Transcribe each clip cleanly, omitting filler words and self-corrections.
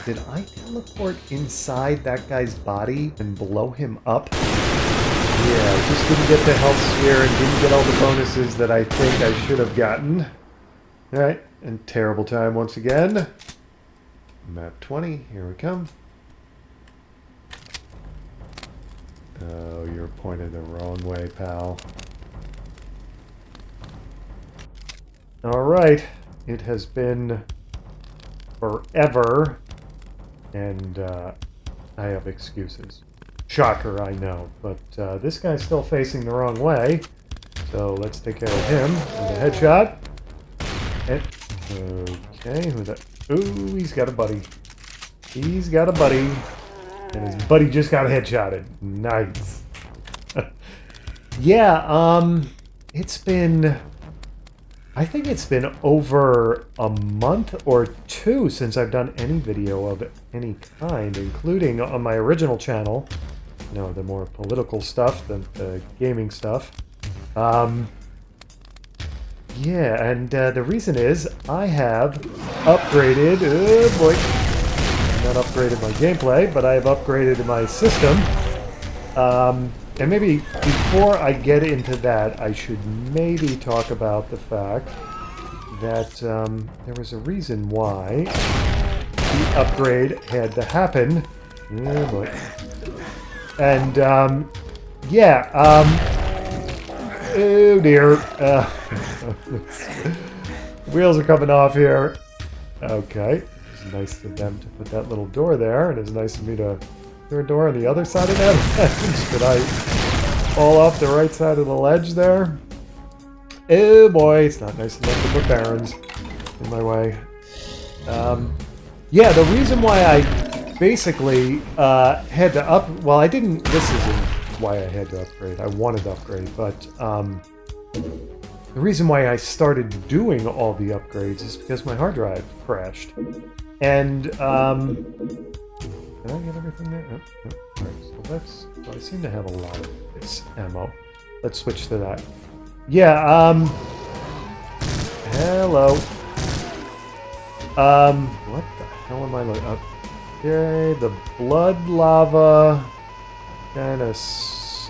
Did I teleport inside that guy's body and blow him up? Yeah, I just didn't get the health sphere and didn't get all the bonuses that I think I should have gotten. Alright, and terrible time once again. Map 20, here we come. Oh, you're pointed the wrong way, pal. Alright, it has been forever, and I have excuses. Shocker, I know, but this guy's still facing the wrong way, so let's take care of him with a headshot. And, okay, who's that? Ooh, he's got a buddy. He's got a buddy, and his buddy just got headshotted. Nice. Yeah, it's been... I think it's been over a month or two since I've done any video of any kind, including on my original channel. You know, the more political stuff than the gaming stuff. Yeah, and the reason is I have upgraded... Oh boy. Not upgraded my gameplay, but I have upgraded my system. And maybe before I get into that, I should maybe talk about the fact that there was a reason why the upgrade had to happen. Oh boy. And, yeah, oh dear. Wheels are coming off here. Okay. It's nice of them to put that little door there, and it's nice of me to... Is there a door on the other side of that ledge? Did I fall off the right side of the ledge there? Oh boy, it's not nice enough to put barons in my way. Yeah, the reason why I basically had to up... Well, I didn't... This isn't why I had to upgrade. I wanted to upgrade, but the reason why I started doing all the upgrades is because my hard drive crashed. And... Did I get everything there? Oh, oh. Alright, so that's... So I seem to have a lot of this ammo. Let's switch to that. Yeah, hello. What the hell am I looking up? Okay, the blood lava kind of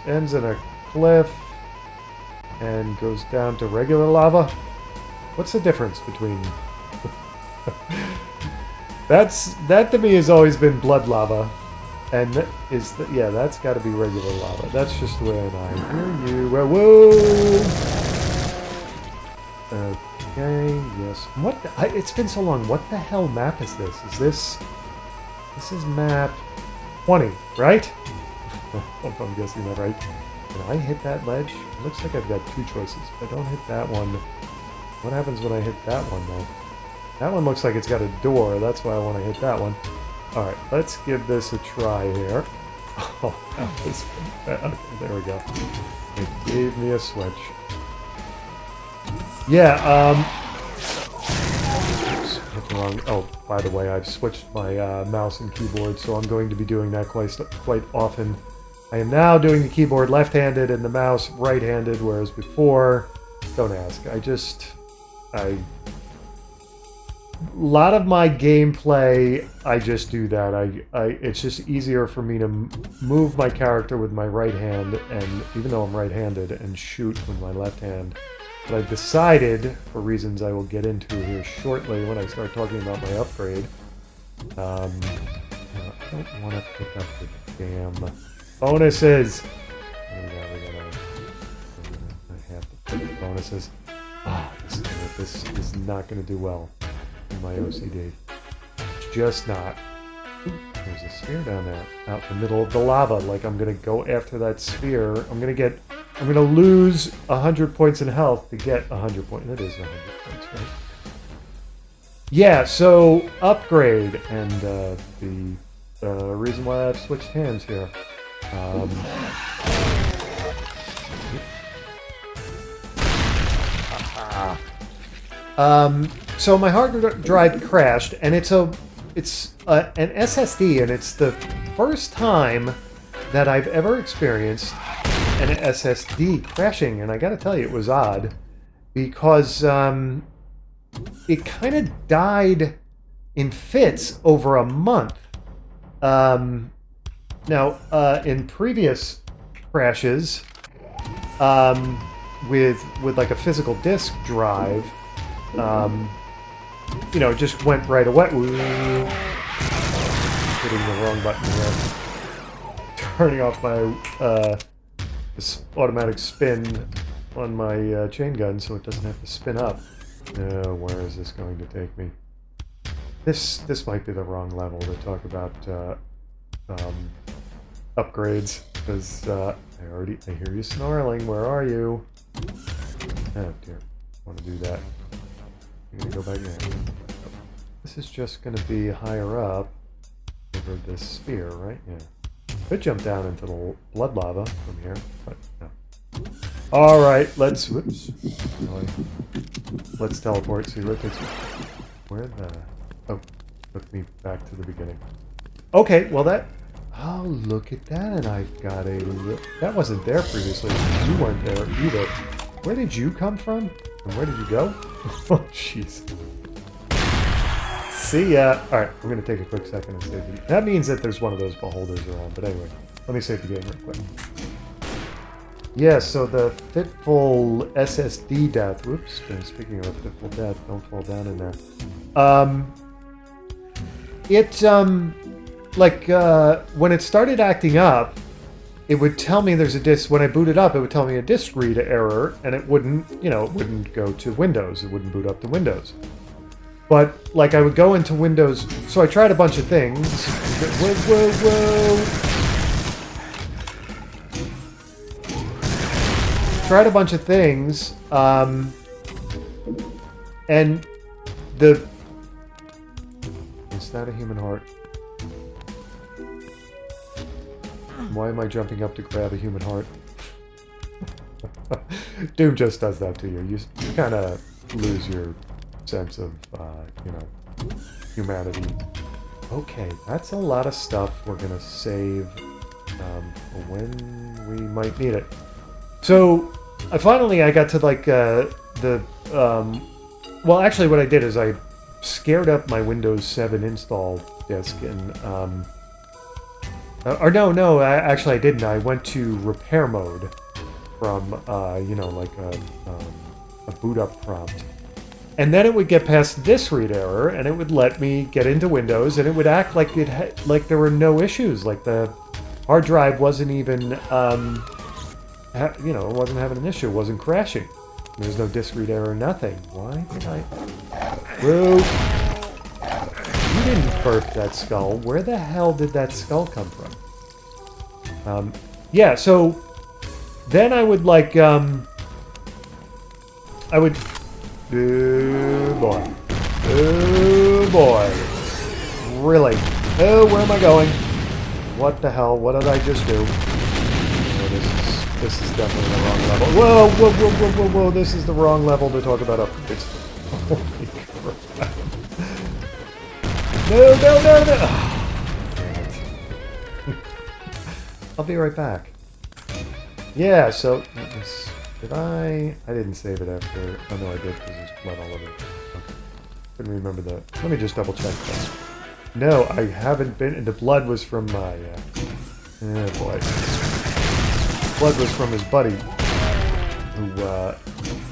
ends in a cliff and goes down to regular lava. What's the difference between... That to me has always been blood lava, and yeah, that's got to be regular lava. That's just the way I hear you. Whoa! Okay, yes. What? It's been so long. What the hell map is this? This is map 20, right? If I'm guessing that right. Can I hit that ledge? It looks like I've got two choices. If I don't hit that one, what happens when I hit that one though? That one looks like it's got a door, that's why I want to hit that one. Alright, let's give this a try here. Oh, that was... Okay, there we go. It gave me a switch. Yeah, oops, hit the wrong... Oh, by the way, I've switched my mouse and keyboard, so I'm going to be doing that quite often. I am now doing the keyboard left-handed and the mouse right-handed, whereas before... Don't ask, a lot of my gameplay, I just do that. It's just easier for me to move my character with my right hand, and even though I'm right-handed, and shoot with my left hand. But I've decided, for reasons I will get into here shortly when I start talking about my upgrade, I don't want to pick up the damn bonuses. I have to pick up bonuses. Oh, this is not going to do well. My OCD. It's just not. Ooh, there's a sphere down there, out in the middle of the lava. Like I'm gonna go after that sphere. I'm gonna lose 100 points in health to get 100 points. That is 100 points, right? Yeah. So upgrade, and the reason why I've switched hands here. So my hard drive crashed, and it's an SSD, and it's the first time that I've ever experienced an SSD crashing, and I gotta tell you, it was odd, because it kind of died in fits over a month. Now, in previous crashes, with like a physical disk drive, you know, it just went right away. Ooh. Hitting the wrong button here. Turning off my automatic spin on my chain gun so it doesn't have to spin up. Where is this going to take me? This might be the wrong level to talk about upgrades, because I hear you snarling. Where are you? Oh dear, I want to do that. I'm gonna go back there. This is just gonna be higher up over this sphere, right? Yeah. Could jump down into the blood lava from here, but no. All right, let's. Whoops. Let's teleport. See what takes me. Where the? Oh, took me back to the beginning. Okay, well that. Oh, look at that! And I've got a. That wasn't there previously. You weren't there either. Where did you come from? And where did you go? Oh, jeez. See ya. All right, I'm gonna take a quick second and save the game. That means that there's one of those beholders around. But anyway, let me save the game real quick. Yeah, so the fitful SSD death. Whoops. Speaking of fitful death, don't fall down in there. When it started acting up, it would tell me there's a disk. When I booted up, it would tell me a disk read error, and it wouldn't, you know, it wouldn't go to Windows. It wouldn't boot up to Windows. But, like, I would go into Windows, so I tried a bunch of things. Whoa. Tried a bunch of things, and the... Is that a human heart? Why am I jumping up to grab a human heart? Doom just does that to you. You kind of lose your sense of, you know, humanity. Okay, that's a lot of stuff we're gonna save for when we might need it. So, I got to, like, well, actually what I did is I scared up my Windows 7 install disk and, actually I didn't. I went to repair mode from, you know, like a boot up prompt. And then it would get past the disk read error, and it would let me get into Windows, and it would act like like there were no issues. Like the hard drive wasn't even, you know, it wasn't having an issue. It wasn't crashing. There was no disk read error, nothing. Why did I... Whoa! You didn't burp that skull. Where the hell did that skull come from? Yeah, so then I would, like, I would... Oh, boy. Oh, boy. Really? Oh, where am I going? What the hell? What did I just do? Oh, this is definitely the wrong level. Whoa. This is the wrong level to talk about upgrades. Holy crap. No. Oh, damn it. I'll be right back. Yeah, so... Did I didn't save it after... Oh, no, I did, because there's blood all over it. Okay. Couldn't remember that. Let me just double check that. No, I haven't been... The blood was from my... oh, boy. Blood was from his buddy, who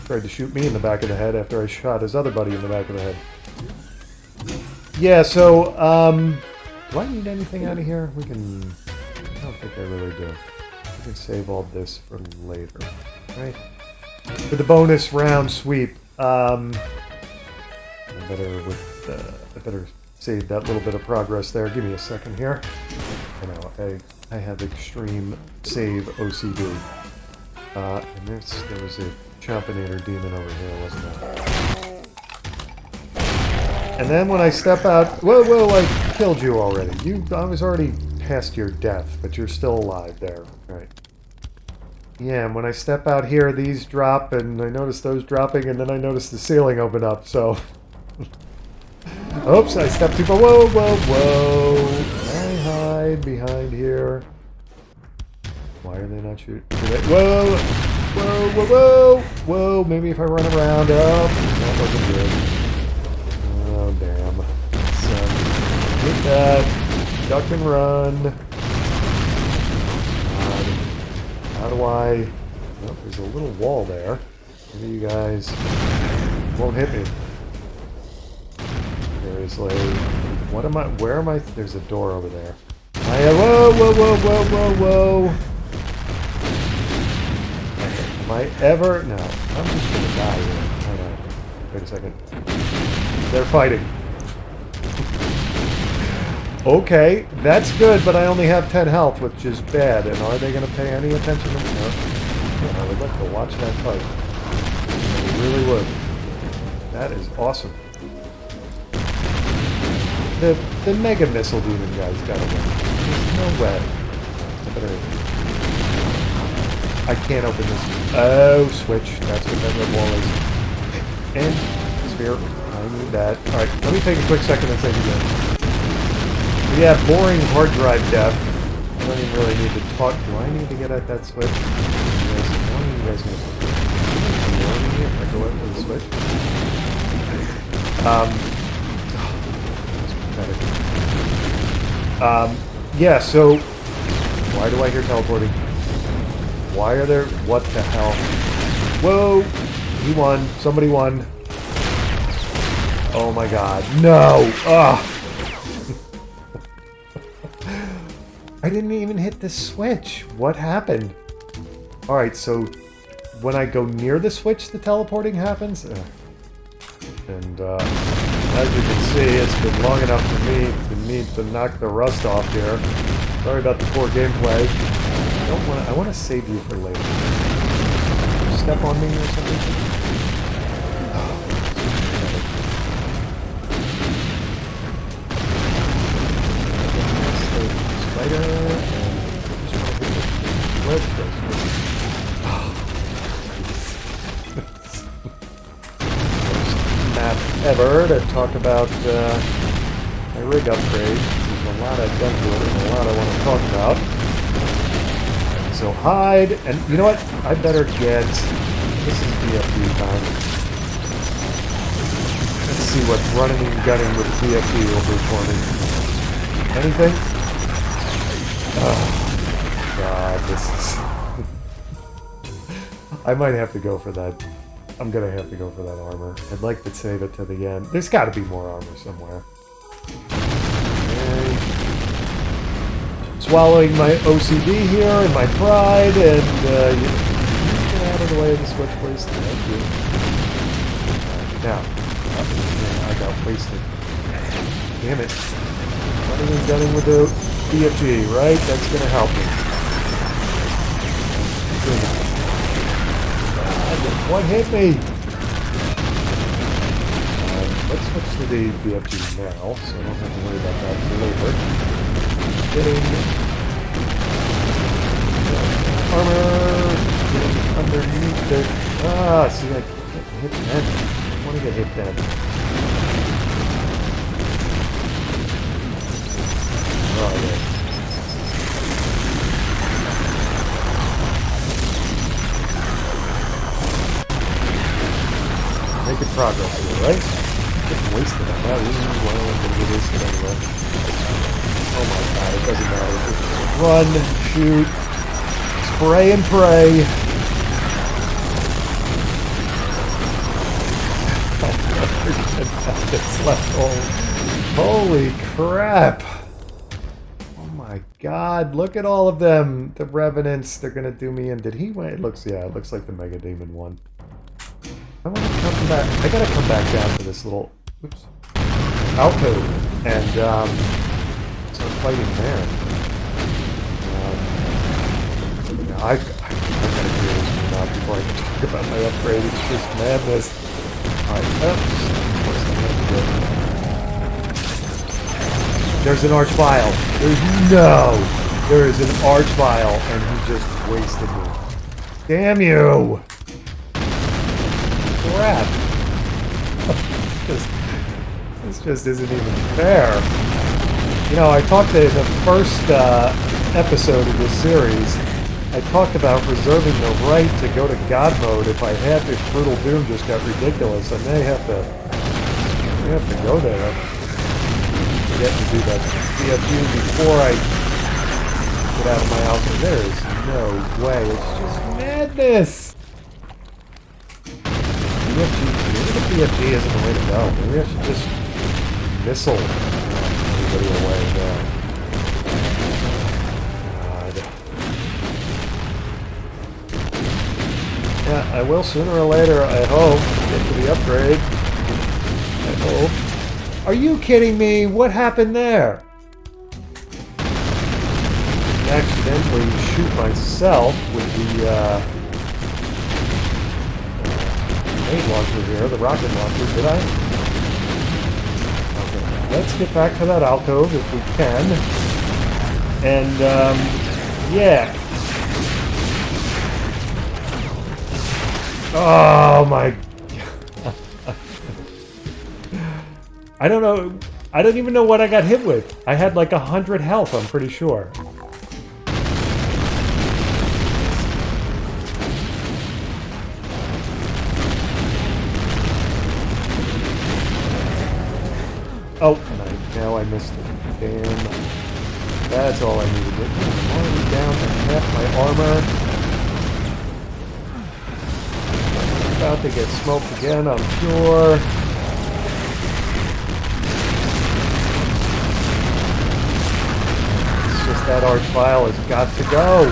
tried to shoot me in the back of the head after I shot his other buddy in the back of the head. Yeah, so, do I need anything out of here? We can... I don't think I really do. We can save all this for later. Right? For the bonus round sweep, I better save that little bit of progress there. Give me a second here. I know, I have extreme save OCD. And there was a Chompinator demon over here, wasn't there? And then when I step out... Whoa, I killed you already. I was already past your death, but you're still alive there. Right. Yeah, and when I step out here, these drop, and I notice those dropping, and then I notice the ceiling open up, so... Oops, I stepped too far. Whoa! I hide behind here. Why are they not shooting? Whoa! Maybe if I run around. Oh, that wasn't good. Oh, damn. So, Duck and run. How do I... Oh, there's a little wall there. Maybe you guys won't hit me. Seriously. What am I... Where am I... There's a door over there. Whoa, whoa, whoa, whoa, whoa, whoa. Am I ever... No. I'm just gonna die here. Hold on. Wait a second. They're fighting. Okay, that's good, but I only have 10 health, which is bad. And are they going to pay any attention to me? No. I would like to watch that fight. I really would. That is awesome. The Mega Missile Demon guy's got to win. There's no way. I can't open this. Oh, switch. That's what that red wall is. And sphere. I need that. Alright, let me take a quick second and save again. Yeah, boring hard drive death. I don't even really need to talk. Do I need to get at that switch? Yes, one of you guys need to go into the switch. Yeah, so why do I hear teleporting? Why are there... What the hell? Whoa! He won. Somebody won. Oh my god. No! Ugh! I didn't even hit the switch. What happened? Alright, so when I go near the switch, the teleporting happens? And as you can see, it's been long enough for me to need to knock the rust off here. Sorry about the poor gameplay. I want to save you for later. Step on me or something? Spider, and just want to hit the ledge map ever to talk about my rig upgrade. There's a lot I've done to it and a lot I want to talk about. So hide, and you know what? I better get... This is BFD time. Let's see what running and gunning with BFD will do for me. Anything? Oh, God, this is... I might have to go for that. I'm gonna have to go for that armor. I'd like to save it to the end. There's gotta be more armor somewhere. Okay. Swallowing my OCD here and my pride, and get out of the way of the switch, please. Thank you. Now, I got wasted. Damn it. Running and gunning with the BFG, right? That's gonna help me. What hit me? Let's switch to the BFG now, so I don't have to worry about that later. Getting armor, getting underneath it. Ah, see, I can't hit them. I want to get hit then. Oh, yeah. Making progress here, right? Getting wasted on that. Well, I'm gonna get wasted anyway. Oh my god, it doesn't matter. Just run, shoot, spray and pray. It's left home. Holy crap! Oh my god, look at all of them. The Revenants, they're gonna do me in. Did he win? It looks like the Mega Demon won. I want to come back. I gotta come back down to this little outpost and start fighting there. I've got to do this now before I can talk about my upgrade. It's just madness. Alright, there's an Archvile. There is an Archvile, and he just wasted me. Damn you! Crap. This just isn't even fair. You know, I talked in the first episode of this series, I talked about reserving the right to go to God mode if Brutal Doom just got ridiculous. I may have to go there to get to do that BFG before I get out of my alcove. There is no way. It's just madness. BFG, maybe the BFG isn't the way to go. Maybe I should just missile everybody away there. Yeah, I will sooner or later, I hope, get to the upgrade. I hope. Are you kidding me? What happened there? I accidentally shoot myself with the grenade launcher here, the rocket launcher, did I? Okay, let's get back to that alcove if we can. And, yeah. Oh my god. I don't know. I don't even know what I got hit with. I had like 100 health, I'm pretty sure. Oh, now I missed it. Damn. That's all I needed. I'm already down to half my armor. About to get smoked again, I'm sure. It's just that Archvile has got to go.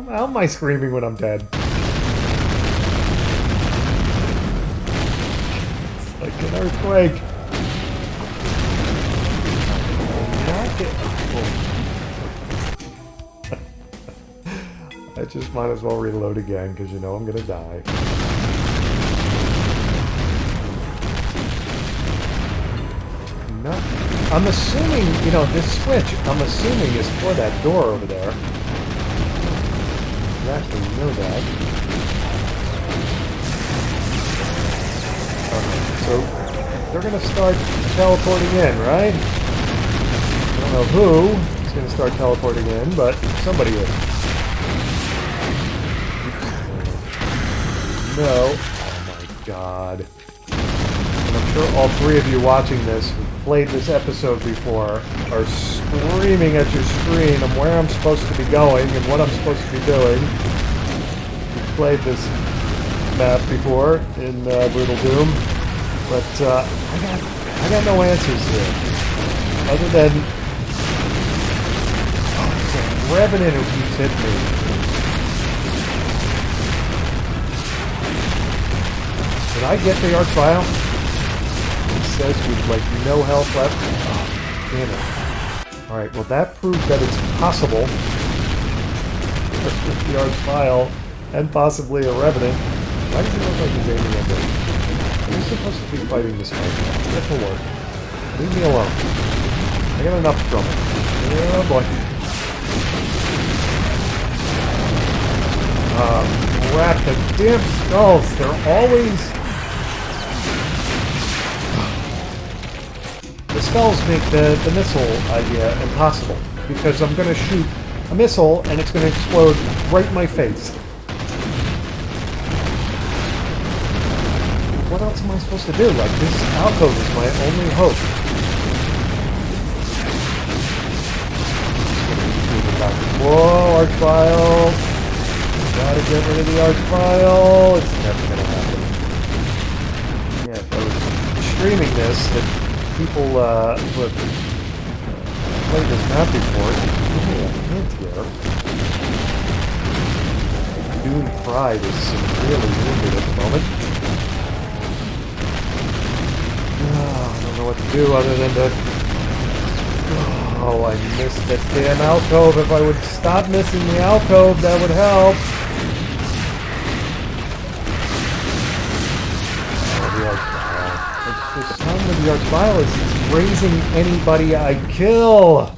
How am I screaming when I'm dead? It's like an earthquake. I just might as well reload again, because you know I'm gonna die. No, I'm assuming, you know, this switch, I'm assuming is for that door over there. Exactly, you know that. Okay, so they're gonna start teleporting in, right? I don't know who is gonna start teleporting in, but somebody is. No. Oh my god. And I'm sure all three of you watching this who played this episode before are screaming at your screen of where I'm supposed to be going and what I'm supposed to be doing. You've played this map before in Brutal Doom, but I got no answers here. Other than it's a Revenant who keeps hitting me. Did I get the Archvile? It says with like no health left. Oh, damn it. Alright, well that proved that it's possible with the Archvile and possibly a Revenant. Why does it look like he's aiming at me? Are you supposed to be fighting this fight? Get to work. Leave me alone. I got enough trouble. Oh boy. Crap, the damn skulls, they're always... The skulls make the missile idea impossible, because I'm going to shoot a missile and it's going to explode right in my face. What else am I supposed to do? Like, this alcove is my only hope. Whoa, Archvile! Gotta get rid of the Archvile! It's never gonna happen. Yeah, if I was streaming this, that people who have played this map before, give me a hint here. Doom Pride is severely wounded at the moment. I don't know what to do other than to... Oh, I missed that damn alcove. If I would stop missing the alcove, that would help. The sound of the Archvile is raising anybody I kill.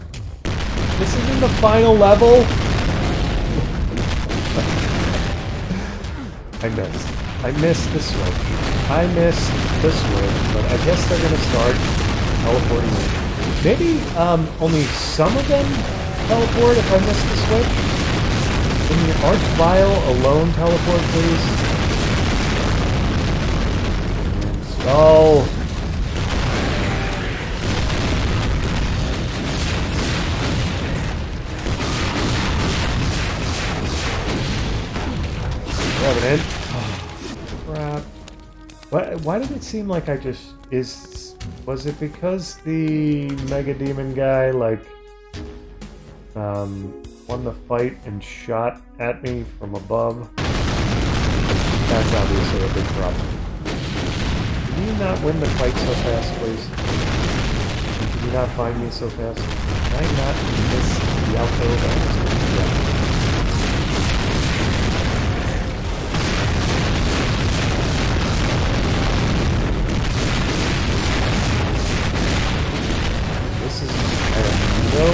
This isn't the final level. I missed the switch. I missed the switch, but I guess they're gonna start teleporting in. Maybe only some of them teleport if I miss the switch. Can the Archvile alone teleport, please? Skull. Why did it seem like I just... Was it because the Mega Demon guy, like... won the fight and shot at me from above? That's obviously a big problem. Can you not win the fight so fast, please? Can you not find me so fast? Can I not miss the outfield? Yeah. This is... I have no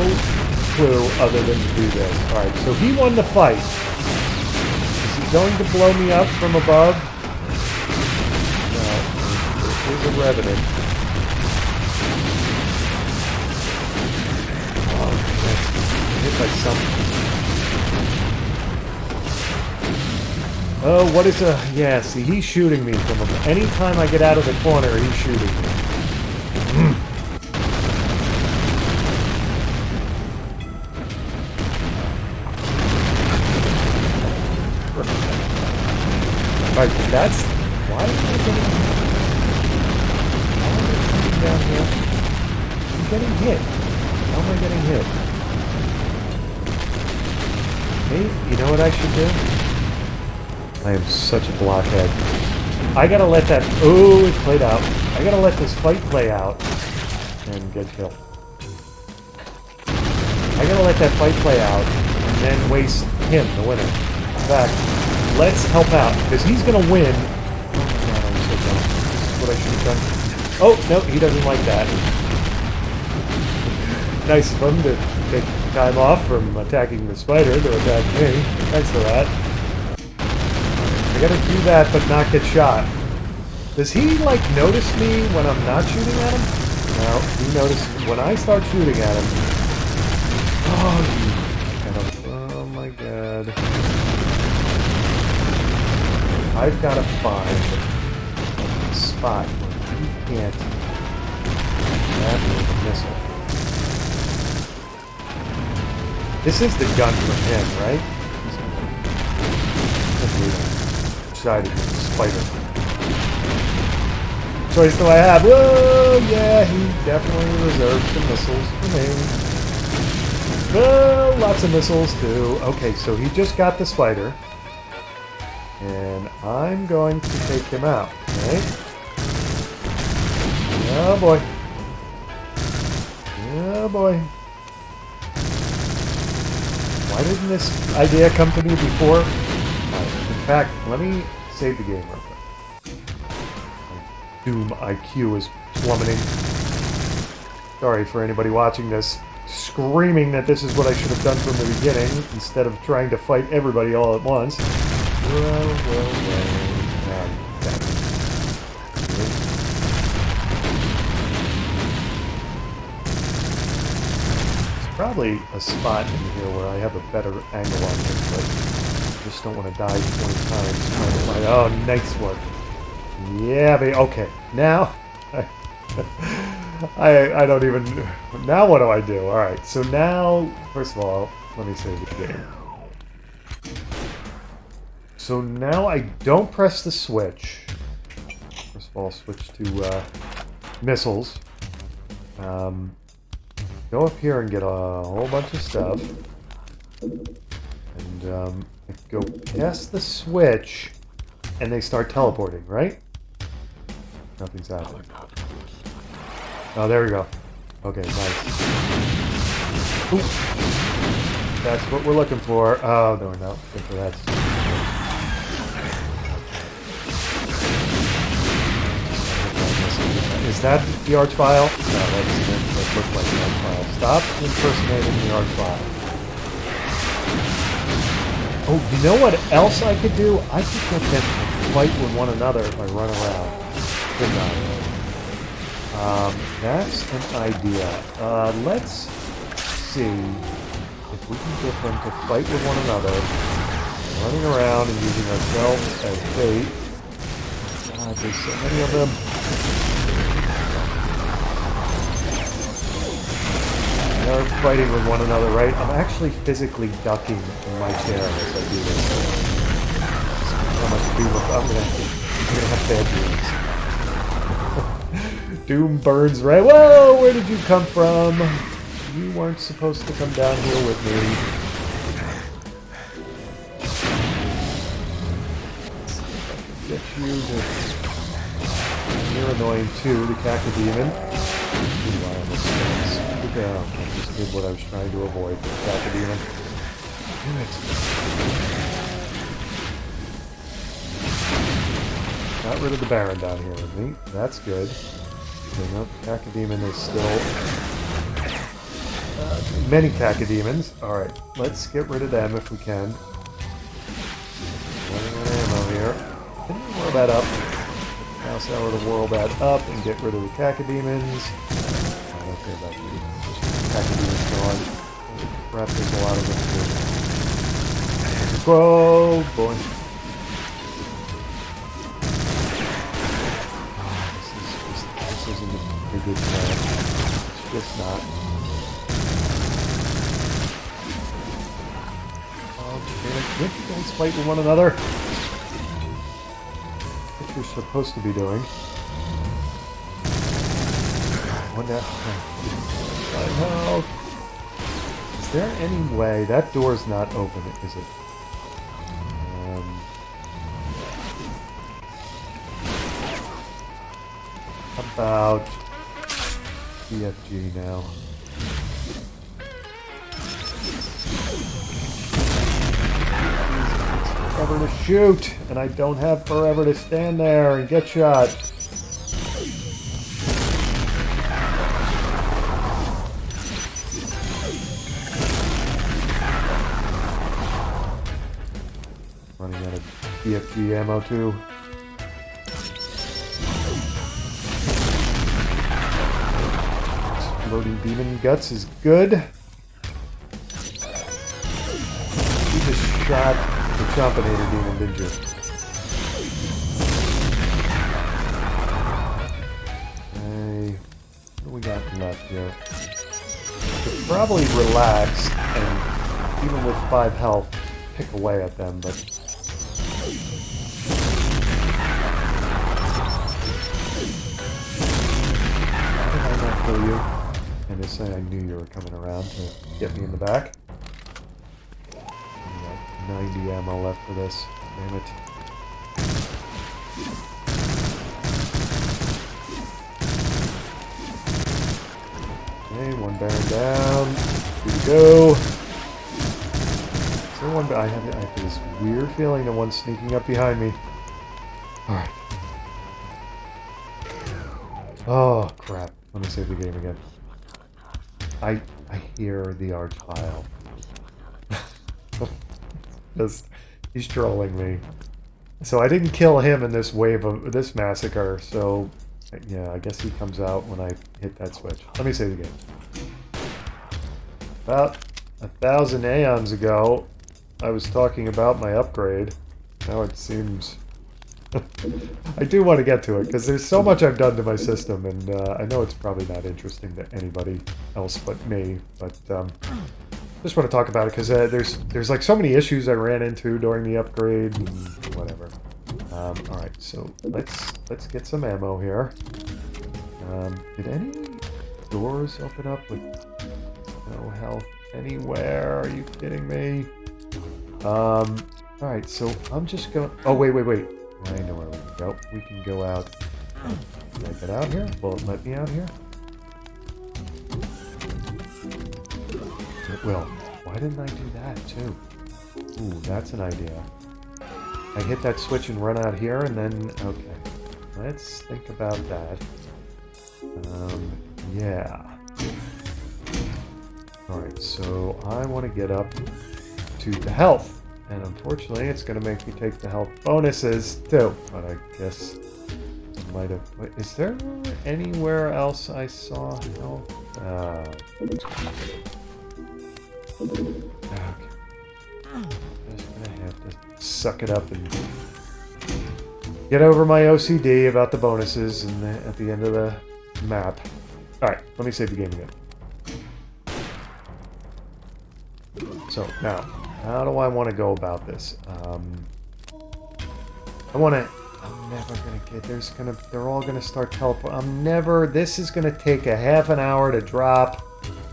clue other than to do this. Alright, so he won the fight. Is he going to blow me up from above? No. There's a revenant. Hit by something. Oh, what is a... Yeah, see, he's shooting me from above. Anytime I get out of the corner, he's shooting me. Alright, that's... Why am I getting... Why am I coming down here? I'm getting hit. How am I getting hit? Hey, you know what I should do? I am such a blockhead. I gotta let that... Oh, it played out. I gotta let this fight play out and get killed. I gotta let that fight play out and then waste him, the winner. In fact, let's help out, because he's gonna win. Oh my god, I'm so dumb. This is what I should have done. Oh, no, he doesn't like that. Nice of him to take time off from attacking the spider to attack me. Thanks for that. I gotta do that, but not get shot. Does he, like, notice me when I'm not shooting at him? No, he notices when I start shooting at him. Oh my god. I've gotta find a spot where he can't grab me with a missile. This is the gun from him, right? Decided with the spider. Choice do I have? Whoa, yeah, he definitely reserved some missiles for me. Well, lots of missiles too. Okay, so he just got the spider. And I'm going to take him out, right? Oh boy. Oh boy. Why didn't this idea come to me before? In fact, let me save the game real quick. My Doom IQ is plummeting. Sorry for anybody watching this, screaming that this is what I should have done from the beginning, instead of trying to fight everybody all at once. Well. Probably a spot in here where I have a better angle on it, but I just don't want to die 20 times trying to find... Oh, nice one. Yeah, baby. Okay, now... I don't even... Now what do I do? Alright, so now... First of all, let me save the game. So now I don't press the switch. First of all, switch to missiles. Go up here and get a whole bunch of stuff. And go past the switch, and they start teleporting, right? Nothing's happening. Oh, there we go. Okay, nice. Ooh. That's what we're looking for. Oh, no, we're not looking for that. Is that the Archvile? No, that looks like the Archvile. Stop impersonating the Archvile. Oh, you know what else I could do? I could get them to fight with one another if I run around. Good night. That's an idea. Let's see if we can get them to fight with one another, running around and using ourselves as bait. God, there's so many of them. They're fighting with one another, right? I'm actually physically ducking in my chair as I do this. How much I'm gonna gonna have bad dreams. Doom burns right. Whoa! Where did you come from? You weren't supposed to come down here with me. Get you to... You're annoying too, the Cacodemon. Meanwhile, this is... I just did what I was trying to avoid, the Cacodemon. Damn it. Got rid of the Baron down here with me. That's good. Okay, no, Cacodemon is still... many Cacodemons. Alright, let's get rid of them if we can. Running out of ammo here. Can you whirl that up? Now sour to whirl that up and get rid of the Cacodemons. I don't care about the Cacodemons gone. Crap, there's a lot of them too. Whoa, boy. This isn't a good plan. It's just not. Can't you guys fight with one another? What you're supposed to be doing. What now? Is there any way... That door's not open, is it? How about... BFG now? Forever to shoot, and I don't have forever to stand there and get shot. Running out of BFG ammo too. Exploding demon guts is good. He just shot the Chompinator Demon, didn't you? Okay, what do we got left here? Could probably relax and, even with 5 health, pick away at them, but... How did I not kill you? And to say I knew you were coming around to get me in the back. 90 ammo left for this. Damn it. Okay, one Baron down. Here we go. Is there one? I have this weird feeling that one's sneaking up behind me. Alright. Oh, crap. Let me save the game again. I hear the Archvile. He's trolling me. So I didn't kill him in this wave of this massacre, so yeah, I guess he comes out when I hit that switch. Let me save the game. About 1,000 aeons ago, I was talking about my upgrade. Now it seems... I do want to get to it, because there's so much I've done to my system, and I know it's probably not interesting to anybody else but me, but... just want to talk about it because there's like so many issues I ran into during the upgrade and whatever. All right, so let's get some ammo here. Did any doors open up with no health anywhere? Are you kidding me? All right, so I'm just going. Oh wait. I know where we can go. We can go out. Can I get out here? Will it let me out here? It will. Why didn't I do that too? Ooh, that's an idea. I hit that switch and run out here and then... Okay. Let's think about that. Yeah. Alright, so I want to get up to the health. And unfortunately, it's going to make me take the health bonuses too. But I guess I might have... Wait, is there anywhere else I saw health? Okay. Just gonna have to suck it up and get over my OCD about the bonuses and at the end of the map. Alright, let me save the game again. So, now, how do I want to go about this? I want to... never gonna get. They're all gonna start teleporting. This is gonna take a half an hour to drop,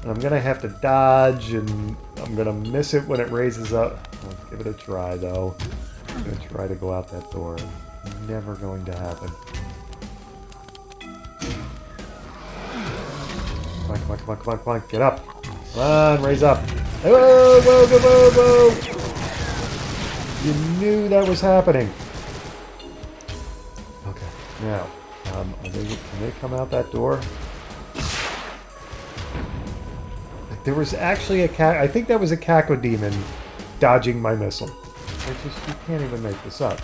and I'm gonna have to dodge, and I'm gonna miss it when it raises up. I'll give it a try though. I'm gonna try to go out that door. Never going to happen. Come on, get up. Come on, raise up. Whoa, whoa, whoa, whoa, whoa! You knew that was happening. Okay, now, can they come out that door? There was actually I think that was a Cacodemon dodging my missile. You can't even make this up.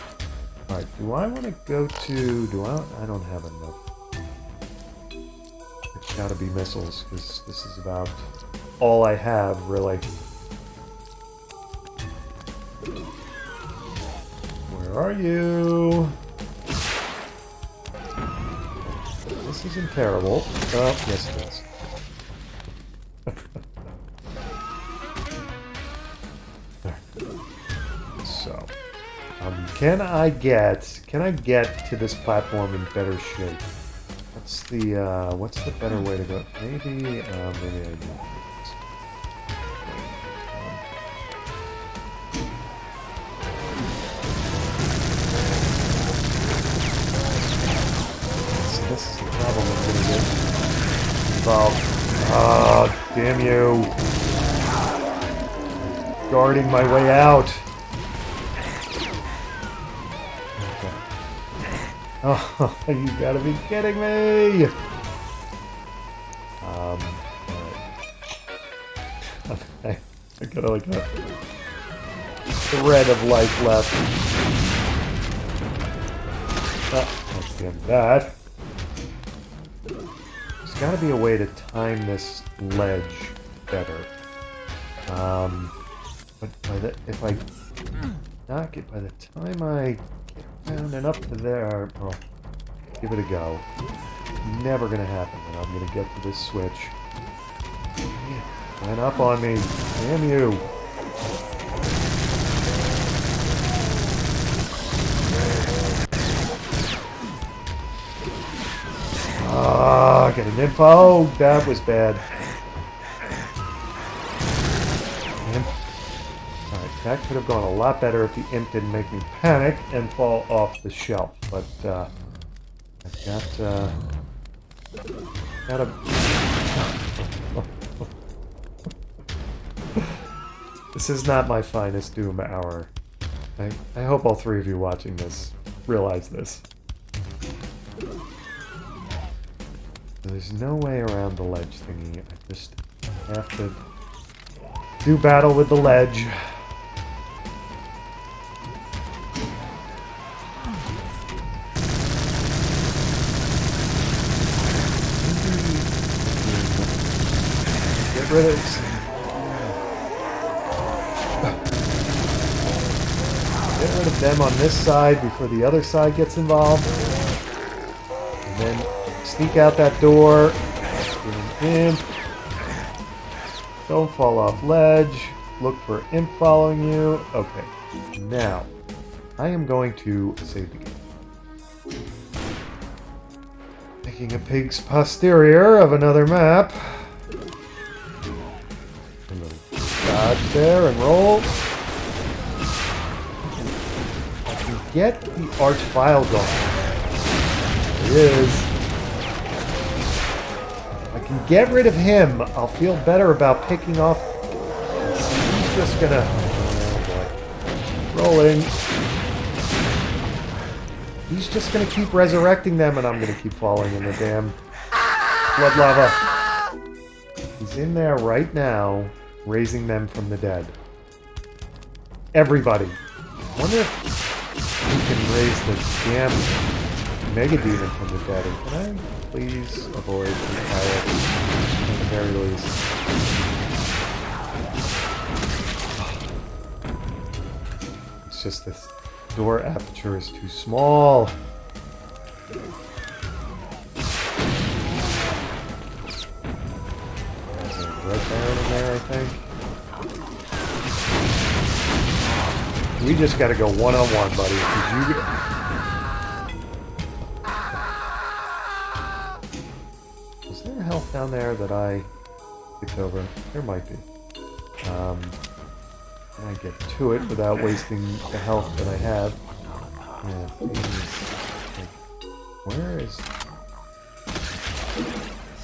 Alright, do I want to go to... I don't have enough. It's gotta be missiles, because this is about all I have, really. Where are you? This isn't terrible. Oh, yes it is. So, can I get to this platform in better shape? What's the better way to go? Maybe I do. So this is the problem I'm gonna get involved. Ah, damn you! Guarding my way out. Oh, you gotta be kidding me! Alright. I got like a thread of life left. Oh, that's the end of that. There's gotta be a way to time this ledge better. But if I knock it by the time I down and up to there. Oh, give it a go. Never gonna happen, and I'm gonna get to this switch. Line up on me. Damn you. Ah, get an info. That was bad. That could have gone a lot better if the imp didn't make me panic and fall off the shelf. But I've got a... This is not my finest Doom hour. I hope all three of you watching this realize this. There's no way around the ledge thingy. I just have to do battle with the ledge. Get rid of them on this side before the other side gets involved. And then sneak out that door. Get an imp. Don't fall off ledge. Look for imp following you. Okay. Now, I am going to save the game. Making a pig's posterior of another map. Dodge there and roll. I can get the Archvile going. There it is. I can get rid of him. I'll feel better about picking off. He's just gonna... Oh boy. Rolling. He's just gonna keep resurrecting them, and I'm gonna keep falling in the damn blood lava. He's in there right now, raising them from the dead. Everybody. I wonder if we can raise the damn Mega Demon from the dead. And can I please avoid the fire at the very least? It's just this door aperture is too small. Red Baron in there, I think. We just gotta go one-on-one, buddy. health down there that I skipped over? There might be. Can I get to it without wasting the health that I have? Yeah, like, where is...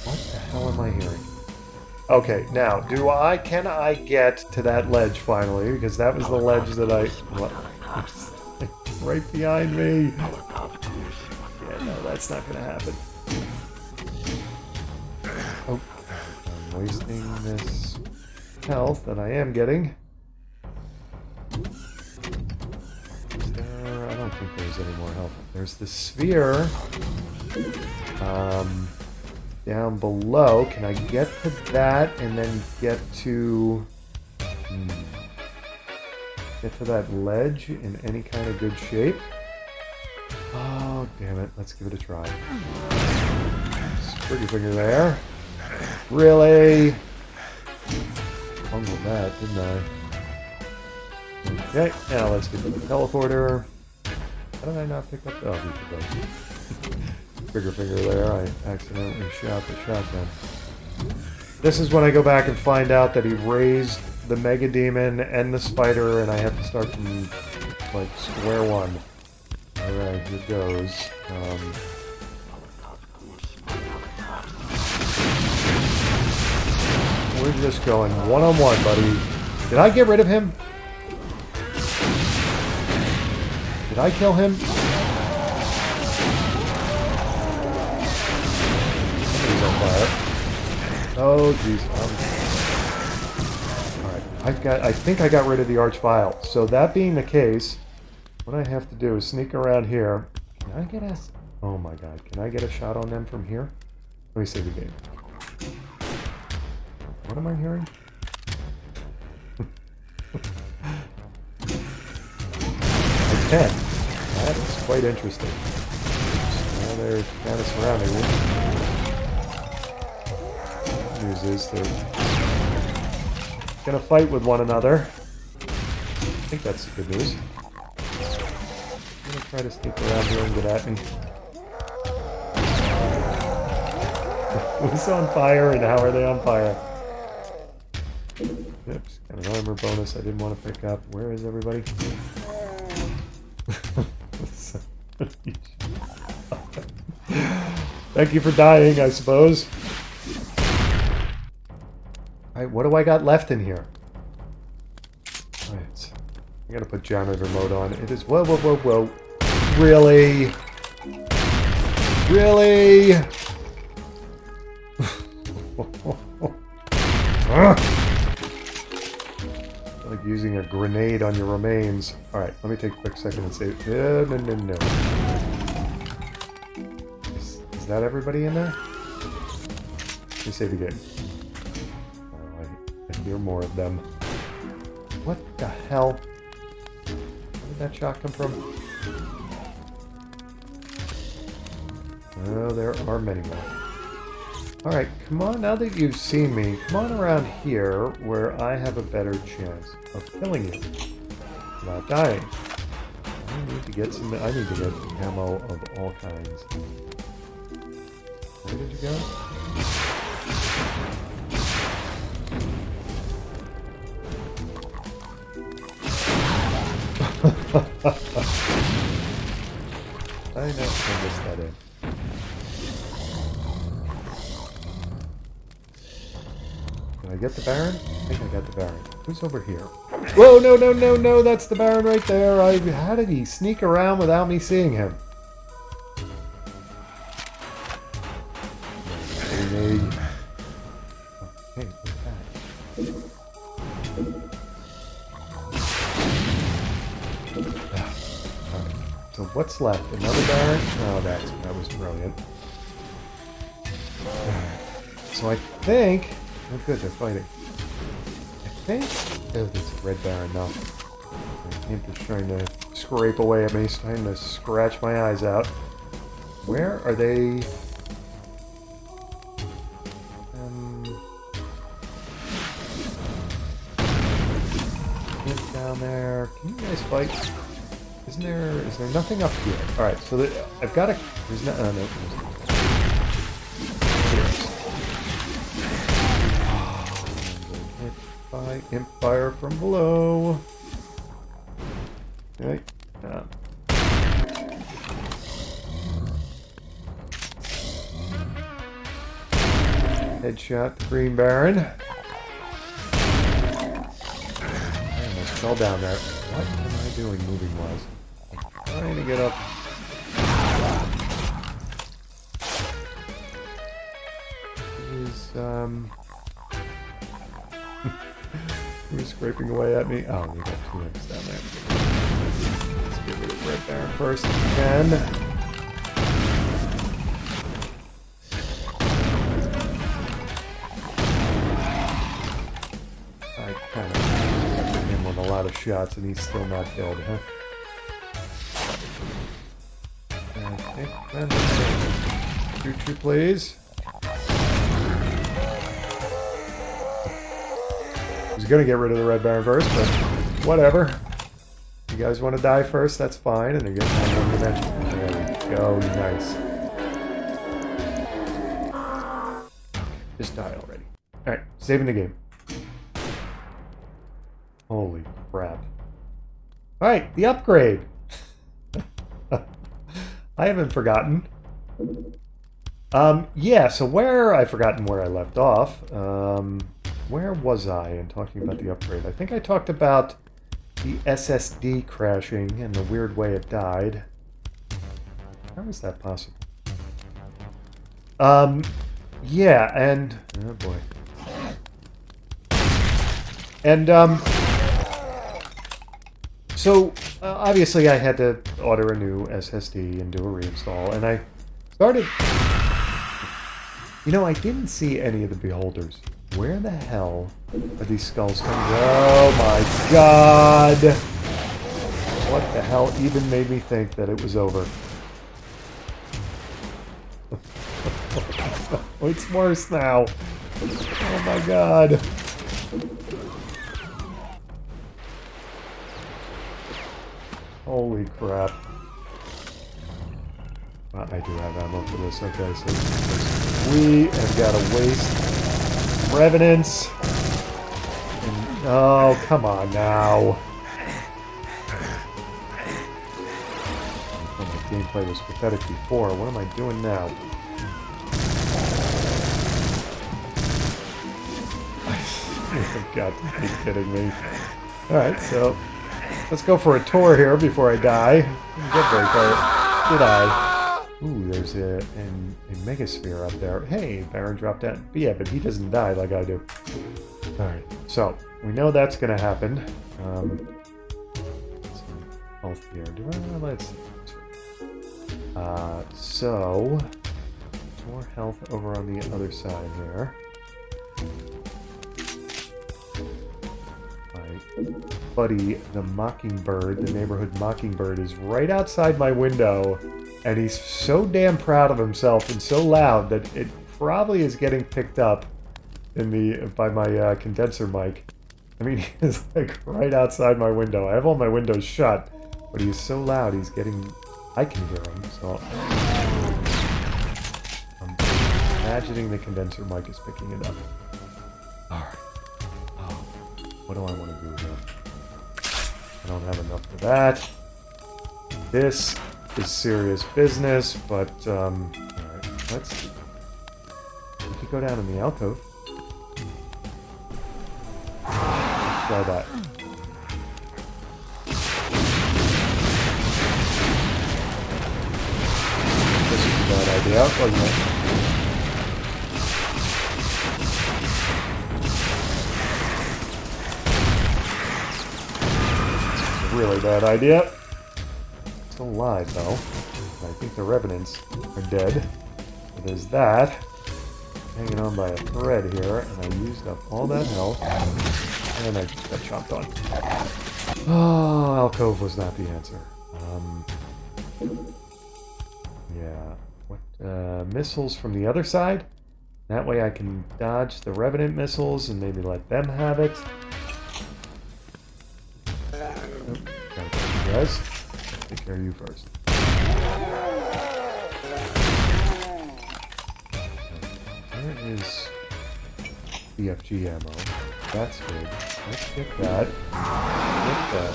What the hell am I hearing? Okay, now, can I get to that ledge finally? Because that was the ledge that I... What? Right behind me! Yeah, no, that's not gonna happen. Oh, I'm wasting this health that I am getting. Is there... I don't think there's any more health. There's the sphere. Down below. Can I get to that and then get to... Get to that ledge in any kind of good shape? Oh, damn it. Let's give it a try. Pretty finger there. Really? Bungled that, didn't I? Okay, now let's get to the teleporter. How did I not pick up? Oh, he picked up. Trigger finger there. I accidentally shot the shotgun. This is when I go back and find out that he raised the Mega Demon and the spider, and I have to start from like square one. Alright, here goes. We're just going one-on-one, buddy. Did I get rid of him? Did I kill him? Somebody's on fire. Oh, jeez. Alright, I think I got rid of the Archvile. So that being the case, what I have to do is sneak around here. Can I get a... Oh my god, can I get a shot on them from here? Let me save the game. What am I hearing? I can. That is quite interesting. Now they're kind of surrounding me. The news is they're gonna fight with one another. I think that's the good news. I'm gonna try to sneak around here and get at me. Who's on fire and how are they on fire? Oops, got an armor bonus I didn't want to pick up. Where is everybody? Thank you for dying, I suppose. Alright, what do I got left in here? Alright, I gotta put janitor mode on. It is... Whoa, whoa, whoa, whoa. Really? Really? Like using a grenade on your remains. Alright, let me take a quick second and save. No. Is that everybody in there? Let me save the game. Oh, I hear more of them. What the hell? Where did that shot come from? Oh, there are many more. Alright, come on, now that you've seen me, come on around here where I have a better chance of killing you without dying. I need to get ammo of all kinds. Where did you go? I know I missed that in. Did I get the Baron? I think I got the Baron. Who's over here? Whoa, no, that's the Baron right there. How did he sneak around without me seeing him? Grenade. Okay, what's that? Alright, so what's left? Another Baron? Oh, that was brilliant. So I think... Oh good, they're fighting. I think... Oh, that's a red Baron now. I'm just trying to scrape away at me. He's trying to scratch my eyes out. Where are they? Get down there. Can you guys fight? Is there nothing up here? Alright, so I've got a... There's no... no. by imp fire from below. Okay. Headshot the Green Baron. I almost fell down there. What am I doing moving wise? I'm trying to get up. You're scraping away at me. Oh, we got 2 imps down there. Let's get rid of Red Baron first if we can. I kind of hit him with a lot of shots and he's still not killed, huh? Okay, shoot you, please. I was gonna get rid of the Red Baron first, but whatever. You guys want to die first? That's fine. And they're getting on one dimension. There we go. Nice. Just die already. All right, saving the game. Holy crap! All right, the upgrade. I haven't forgotten. Yeah. So I've forgotten where I left off. Where was I in talking about the upgrade? I think I talked about the SSD crashing and the weird way it died. How is that possible? Yeah, and... oh boy. And, so, obviously I had to order a new SSD and do a reinstall, and I started... You know, I didn't see any of the beholders. Where the hell are these skulls coming from? Oh my god! What the hell even made me think that it was over? It's worse now. Oh my god. Holy crap. I do have ammo for this, okay, so we have got to waste Revenants. And, oh, come on now. Oh, my gameplay was pathetic before. What am I doing now? You've got to be kidding me. Alright, so let's go for a tour here before I die. Didn't get very far, did I? Ooh, there's a Megasphere up there. Hey, Baron dropped down. But yeah, but he doesn't die like I do. Alright, so we know that's going to happen. Some health here. Let's see. So, more health over on the other side here. My buddy, the Mockingbird, the neighborhood Mockingbird, is right outside my window. And he's so damn proud of himself and so loud that it probably is getting picked up in by my condenser mic. I mean, he's like right outside my window. I have all my windows shut, but he's so loud. I can hear him. So I'm imagining the condenser mic is picking it up. All right. Oh, what do I want to do here? I don't have enough for that. This is serious business, but alright, we could go down in the alcove. Let's try that. This is a bad idea, wasn't it? It's a really bad idea. Still alive, though. I think the Revenants are dead. So there's that. Hanging on by a thread here, and I used up all that health. And I just got chopped on. Oh, alcove was not the answer. Yeah. What? Missiles from the other side? That way I can dodge the Revenant missiles and maybe let them have it. Oh, gotta get you guys. Take care of you first. Where is BFG ammo? That's good. Let's get that. Get that.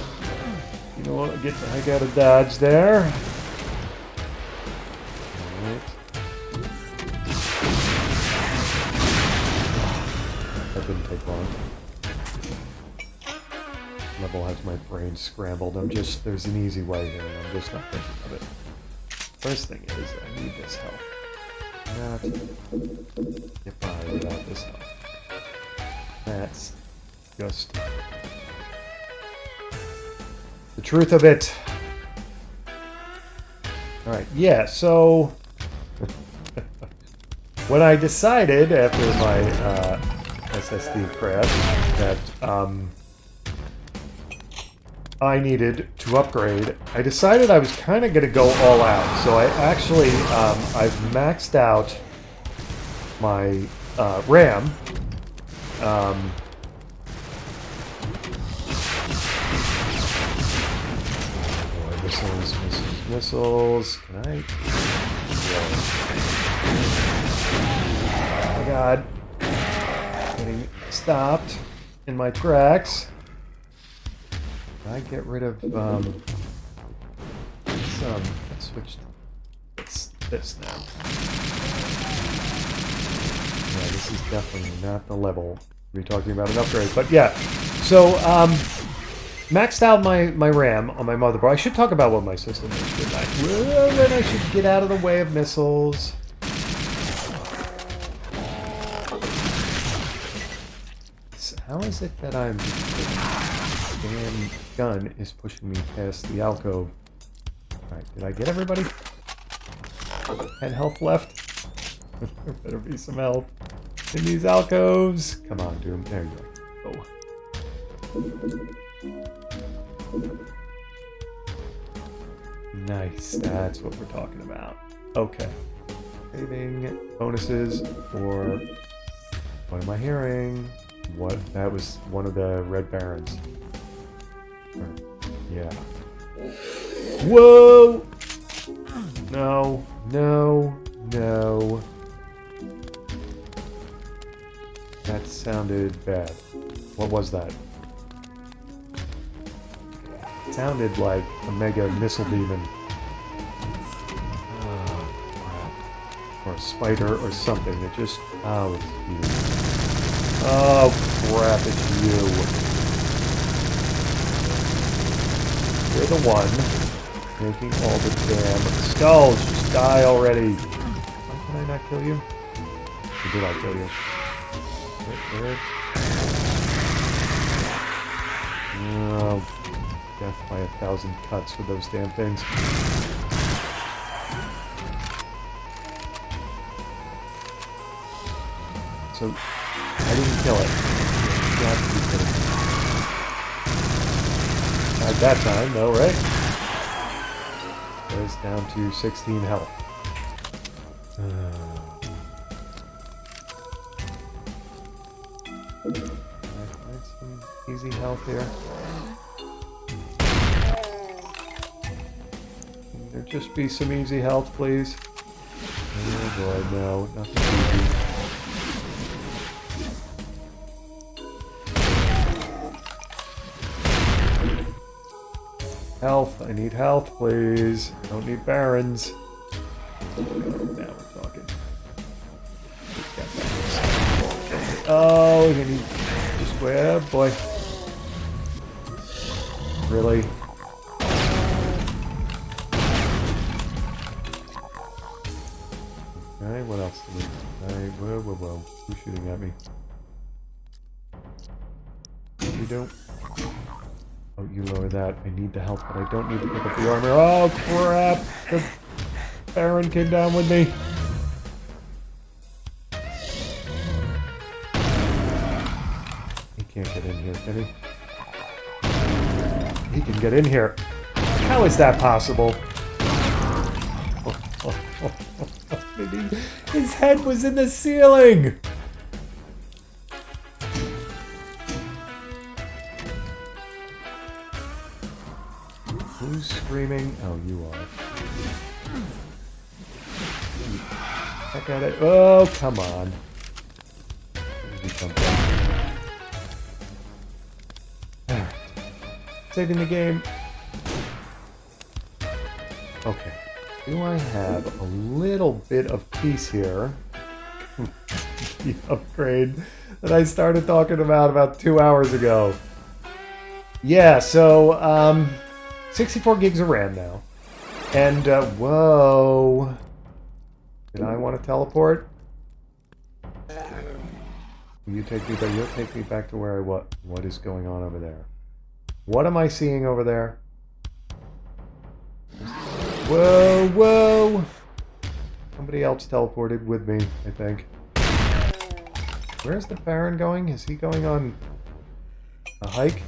You know what? Get the heck out of dodge there. Alright. That didn't take long. Level has my brain scrambled. There's an easy way here, and I'm just not thinking of it. First thing is, I need this health. Not get by without this health. That's just the truth of it. Alright, yeah, so when I decided after my SSD crash that I needed to upgrade, I decided I was kind of going to go all out. So I actually, I've maxed out my RAM. Missiles. Can I? Oh my god. Getting stopped in my tracks. Can I get rid of, let's switch this now. Yeah, this is definitely not the level we're talking about an upgrade, but yeah. So, maxed out my RAM on my motherboard. I should talk about what my system is, shouldn't I? Well, then I should get out of the way of missiles. So how is it that I'm... The damn gun is pushing me past the alcove. Alright, did I get everybody? 10 health left. There better be some health in these alcoves. Come on, Doom. There you go. Nice, that's what we're talking about. Okay. Saving bonuses for... What am I hearing? What? That was one of the Red Barons. Yeah. Whoa! No, no, no. That sounded bad. What was that? It sounded like a mega missile demon. Oh, crap. Or a spider or something. It just... Oh, it's you. Oh, crap, it's you. You're the one making all the damn skulls. Just die already. Why can I not kill you? Or did I kill you? Where? Oh, death by 1,000 cuts with those damn things. So, I didn't kill it. You have to be kidding me. Not that time, though, right? Goes down to 16 health. Can I find some easy health here? Can there just be some easy health, please? Oh boy, no, nothing easy. Health, I need health, please. I don't need barons. Now we're talking. Oh, you need just where, boy. Really? Okay, what else do we need? Whoa. Who's shooting at me? What do you do? Oh, you lower that. I need the health, but I don't need to pick up the armor. Oh, crap! The Baron came down with me. He can't get in here, can he? He can get in here. How is that possible? His head was in the ceiling! Who's screaming? Oh, you are. Check out it. Oh, come on. Saving the game. Okay. Do I have a little bit of peace here? The upgrade that I started talking about 2 hours ago. Yeah, so 64 gigs of RAM now. And whoa. Did I want to teleport? You take me back. You'll take me back to where I was. What is going on over there? What am I seeing over there? Whoa, whoa! Somebody else teleported with me, I think. Where's the Baron going? Is he going on a hike?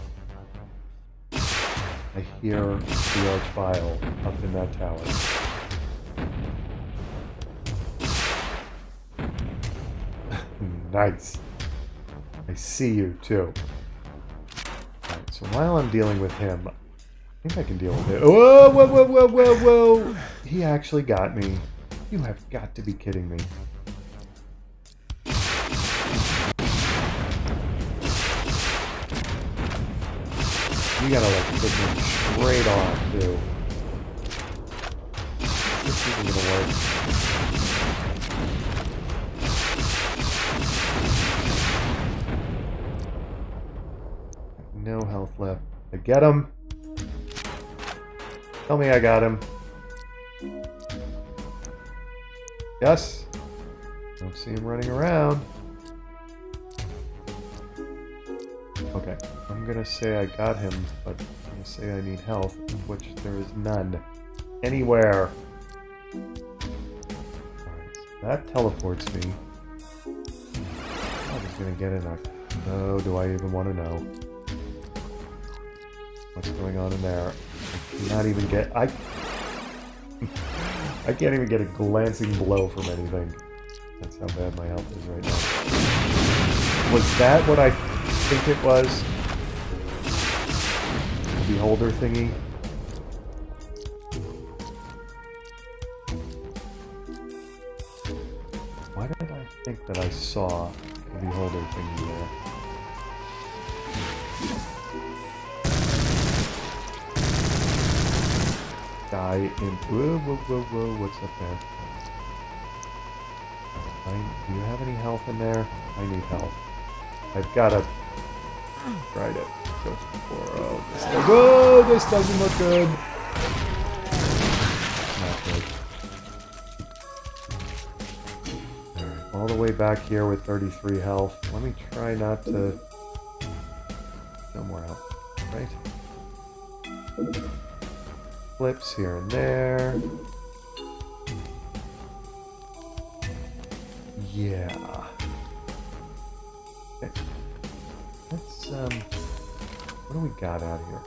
I hear the Archvile up in that tower. Nice. I see you, too. Alright, so while I'm dealing with him, I think I can deal with it. Whoa, whoa, whoa, whoa, whoa, whoa! He actually got me. You have got to be kidding me. You gotta, like, hit me straight on, too. This isn't gonna work. No health left. I get him. Tell me I got him. Yes. Don't see him running around. Okay. I'm gonna say I got him, but I'm gonna say I need health, of which there is none. Anywhere. Alright, so that teleports me. I'm just gonna get in a... No, do I even want to know? What's going on in there? I cannot even get... I can't even get a glancing blow from anything. That's how bad my health is right now. Was that what I think it was? The beholder thingy? Why did I think that I saw the beholder thingy there? Die in... Whoa, whoa, whoa, whoa, what's up there? Do you have any health in there? I need health. I've gotta try to go for... Oh, this does... Whoa, this doesn't look good! Not good. Alright, all the way back here with 33 health. Let me try not to... No more health, right? Flips here and there. Yeah. Okay. Let's, what do we got out here?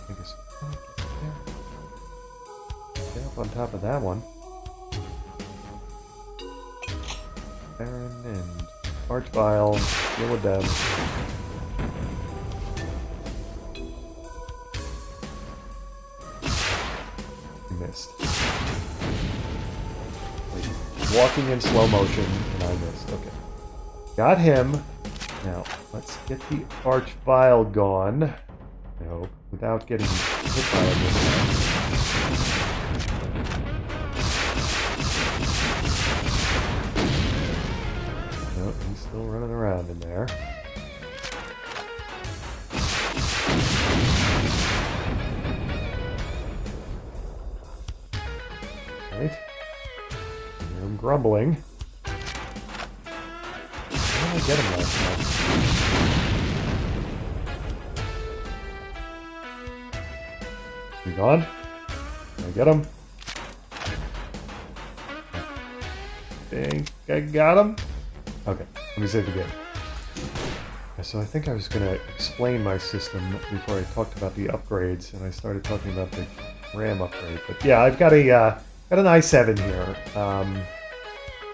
I guess, get up on top of that one. Baron and Archvile, deal with them. Missed. Walking in slow motion, and I missed. Okay. Got him. Now, let's get the Archvile gone. I hope. Without getting hit by it this time. Nope, he's still running around in there. Right. I'm grumbling. How did I get him last time? He gone? Can I get him? Think I got him? Okay, let me save the game. So I think I was going to explain my system before I talked about the upgrades, and I started talking about the RAM upgrade. But yeah, I've got a... got an i7 here,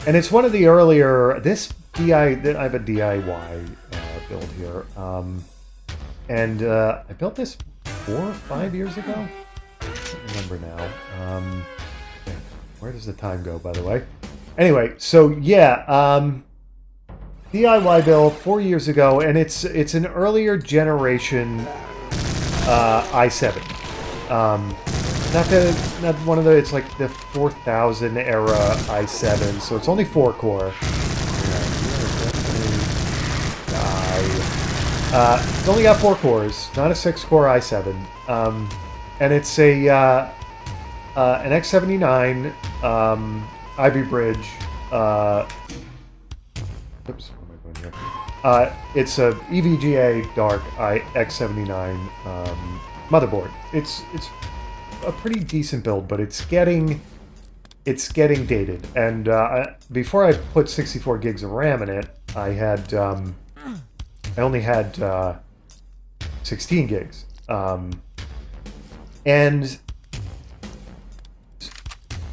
and it's one of the earlier, this I have a DIY build here, and I built this 4 or 5 years ago? I don't remember now. Where does the time go, by the way? Anyway, so yeah, DIY build 4 years ago, and it's an earlier generation i7. Not one of the. It's like the 4000 era i7, so it's only 4 core. It's only got 4 cores, not a 6 core i7, and it's a an X79 Ivy Bridge. Oops, where am I going here? It's a EVGA Dark X79 motherboard. It's a pretty decent build, but it's getting dated. And before I put 64 gigs of RAM in it, I only had 16 gigs, and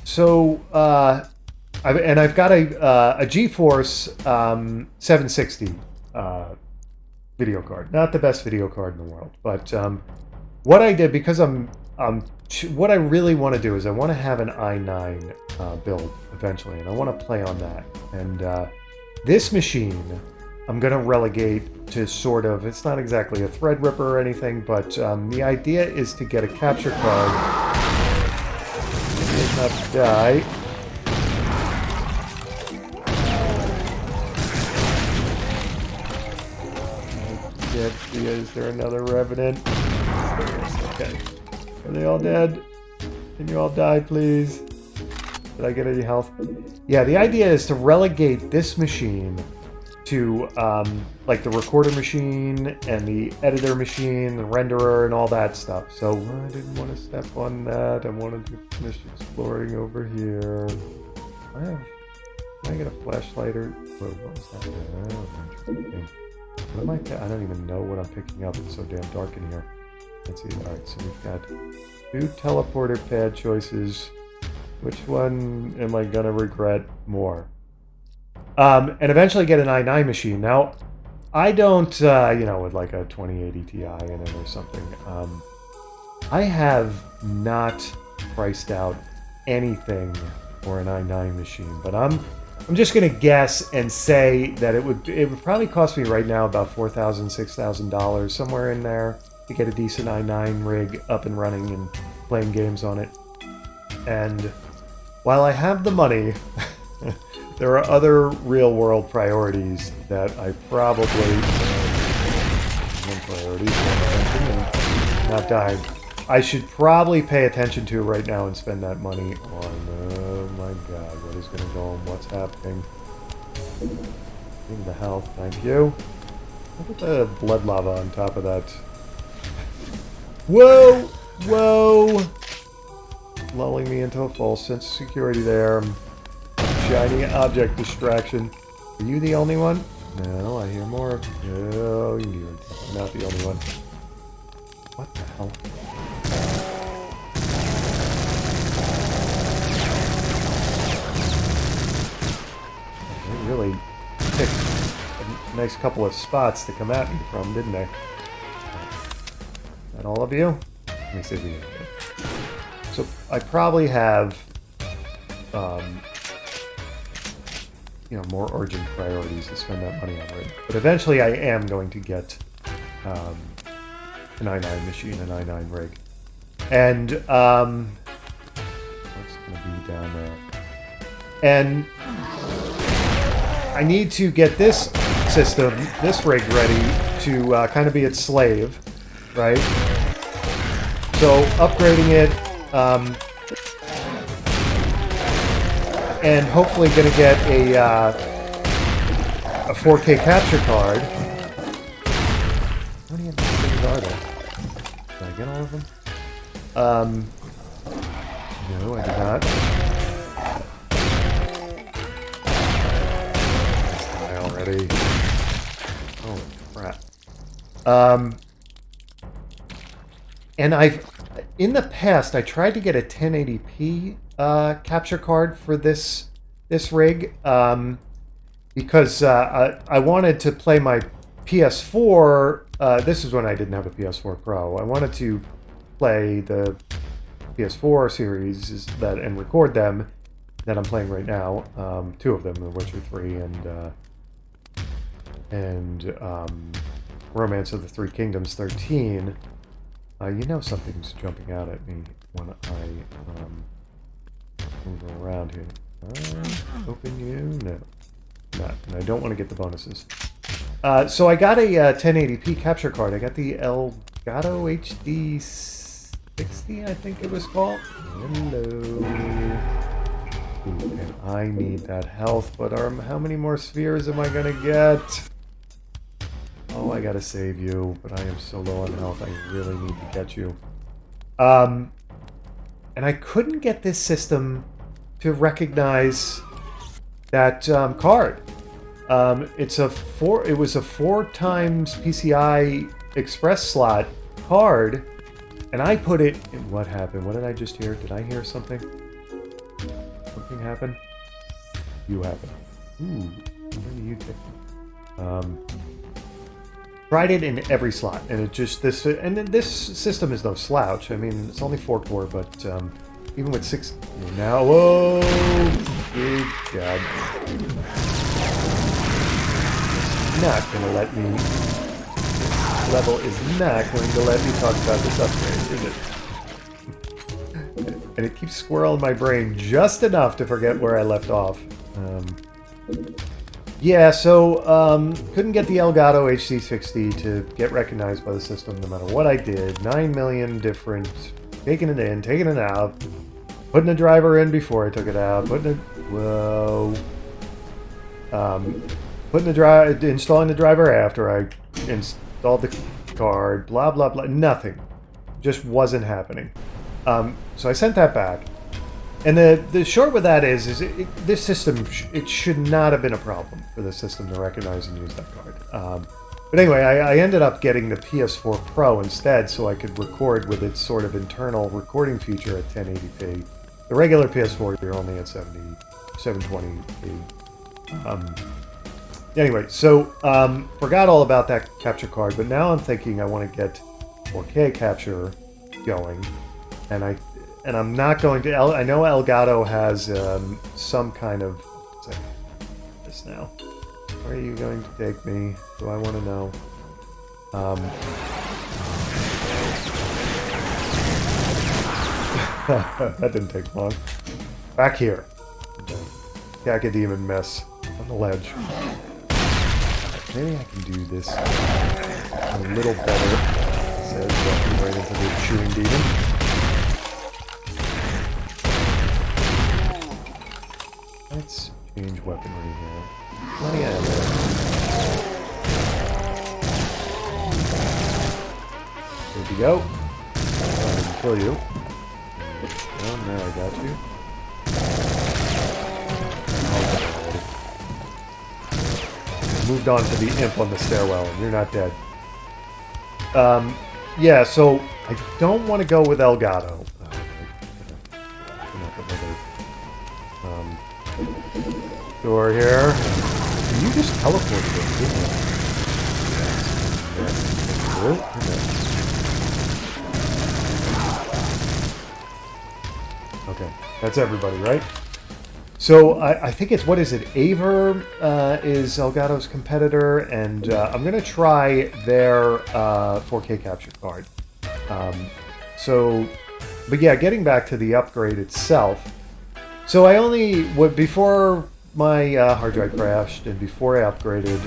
so I've got a GeForce 760 video card. Not the best video card in the world, but what I did, because what I really want to do is I want to have an i9 build eventually, and I want to play on that. And this machine I'm going to relegate to sort of, it's not exactly a Threadripper or anything, but the idea is to get a capture card. Did not die. Is there another Revenant? Okay. Are they all dead? Can you all die, please? Did I get any health? Yeah, the idea is to relegate this machine to like the recorder machine and the editor machine, the renderer, and all that stuff. So I didn't want to step on that. I wanted to finish exploring over here. Can I get a flashlight or what was that? Oh, interesting. What am I don't even know what I'm picking up. It's so damn dark in here. Let's see. Alright, so we've got 2 teleporter pad choices. Which one am I gonna regret more? And eventually get an i9 machine. Now, I don't, with like a 2080 Ti in it or something. I have not priced out anything for an i9 machine, but I'm just gonna guess and say that it would probably cost me right now about $4,000, $6,000, somewhere in there, to get a decent i9 rig up and running and playing games on it. And while I have the money, there are other real-world priorities that I probably... not dying. I should probably pay attention to right now and spend that money on... Oh my god, what is going to go on? What's happening? Give me the health, thank you. Look at the blood lava on top of that. Whoa! Whoa! Lulling me into a false sense of security there. Shiny object distraction. Are you the only one? No, I hear more. No, you're not the only one. What the hell? They really picked a nice couple of spots to come at me from, didn't they? Is that all of you? Let me see if we can get it. So I probably have more urgent priorities to spend that money on, right? But eventually I am going to get an i9 machine, an i9 rig. And what's going to be down there? And I need to get this system, this rig ready to kind of be its slave, right? So upgrading it, and hopefully going to get a 4K capture card. How many of these things are there? Did I get all of them? No, I did not. Let's die already. Oh crap. And in the past, I tried to get a 1080p capture card for this rig because I wanted to play my PS4. This is when I didn't have a PS4 Pro. I wanted to play the PS4 series and record them that I'm playing right now. 2 of them, The Witcher 3 and and Romance of the Three Kingdoms 13, you know something's jumping out at me when I move around here. Open you? No. Not. And I don't want to get the bonuses. So I got a 1080p capture card. I got the Elgato HD 60, I think it was called. Hello. Ooh, and I need that health, but how many more spheres am I gonna get? Oh, I gotta save you, but I am so low on health, I really need to get you. And I couldn't get this system to recognize that card. It was a 4 times PCI Express slot card, and I put it in. What happened? What did I just hear? Did I hear something? Something happened? You happened. Ooh, where do you take? Tried it in every slot, and it just this system is no slouch. I mean, it's only 4-core, but even with 6 now, whoa, good God, not gonna let me. This level is not going to let me talk about this upgrade, is it? And it keeps squirreling my brain just enough to forget where I left off. Yeah, so couldn't get the Elgato HD60 to get recognized by the system no matter what I did. 9 million different, taking it in, taking it out, putting the driver in before I took it out, installing the driver after I installed the card, blah blah blah, nothing. Just wasn't happening. So I sent that back. And the short with that is this system, it should not have been a problem for the system to recognize and use that card. But anyway, I ended up getting the PS4 Pro instead so I could record with its sort of internal recording feature at 1080p. The regular PS4, you're only at 720p. Anyway, so forgot all about that capture card, but now I'm thinking I want to get 4K capture going, and I'm not going to. I know Elgato has some kind of. This now. Where are you going to take me? Do I want to know? That didn't take long. Back here. Cacodemon mess on the ledge. Maybe I can do this a little better. Says walking right into the chewing demon. Let's change weaponry here. Plenty of ammo. There we go. I can kill you. Oh, now I got you. Moved on to the imp on the stairwell, and you're not dead. Yeah, so I don't want to go with Elgato. Door here. Can you just teleport it, didn't you? Okay, that's everybody, right? So I think it's, what is it? Aver is Elgato's competitor, and I'm going to try their 4K capture card. But yeah, getting back to the upgrade itself. So I only, before my hard drive crashed and before I upgraded,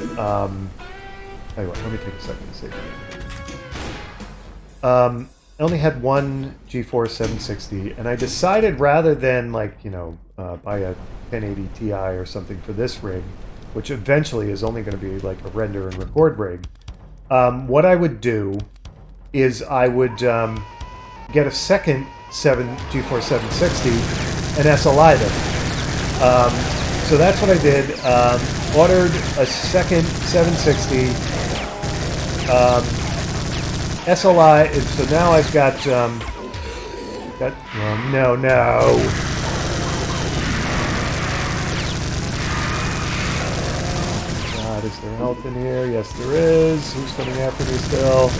anyway, let me take a second to save it. I only had one GeForce 760, and I decided rather than, like, you know, buy a 1080 Ti or something for this rig, which eventually is only going to be like a render and record rig, what I would do is I would get a second GeForce 760 and SLI them. So that's what I did. Ordered a second 760. SLI, so now I've got, no. God, is there health in here? Yes, there is. Who's coming after me still?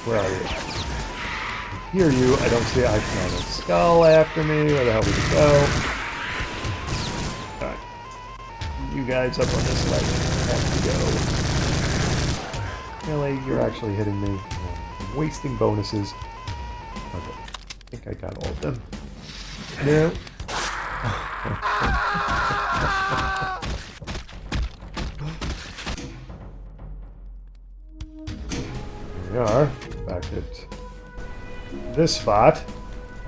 Where are you? I hear you. I don't see it. I smell a skull after me. Where the hell did it go? Alright. You you guys up on this ledge. I have to go. Really? You're actually hitting me. I'm wasting bonuses. Okay. I think I got all of them. No. Here we are. Back at this spot.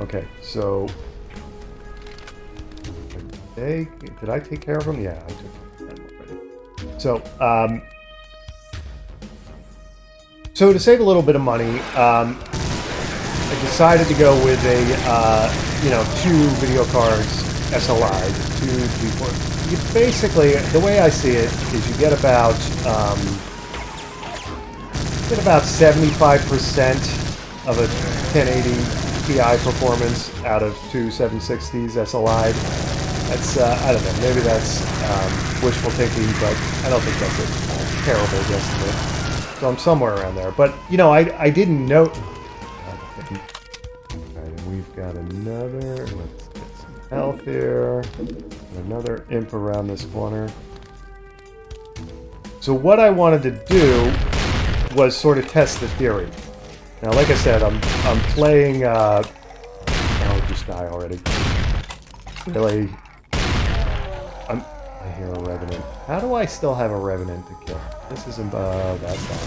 Okay, so... Did I take care of them? Yeah, I took them already. So, so to save a little bit of money, I decided to go with a, 2 video cards SLI, 2 GeForce. You basically, the way I see it is you get about 75% of a 1080 Ti performance out of 2 760s SLI. That's, I don't know, maybe that's wishful thinking, but I don't think that's a terrible guesstimate. So I'm somewhere around there. But, I didn't know... Alright, and we've got another... Let's get some health here. And another imp around this corner. So what I wanted to do was sort of test the theory. Now, like I said, I'm playing... I'll just die already. Really... I hear a Revenant. How do I still have a Revenant to kill? This isn't... that's not...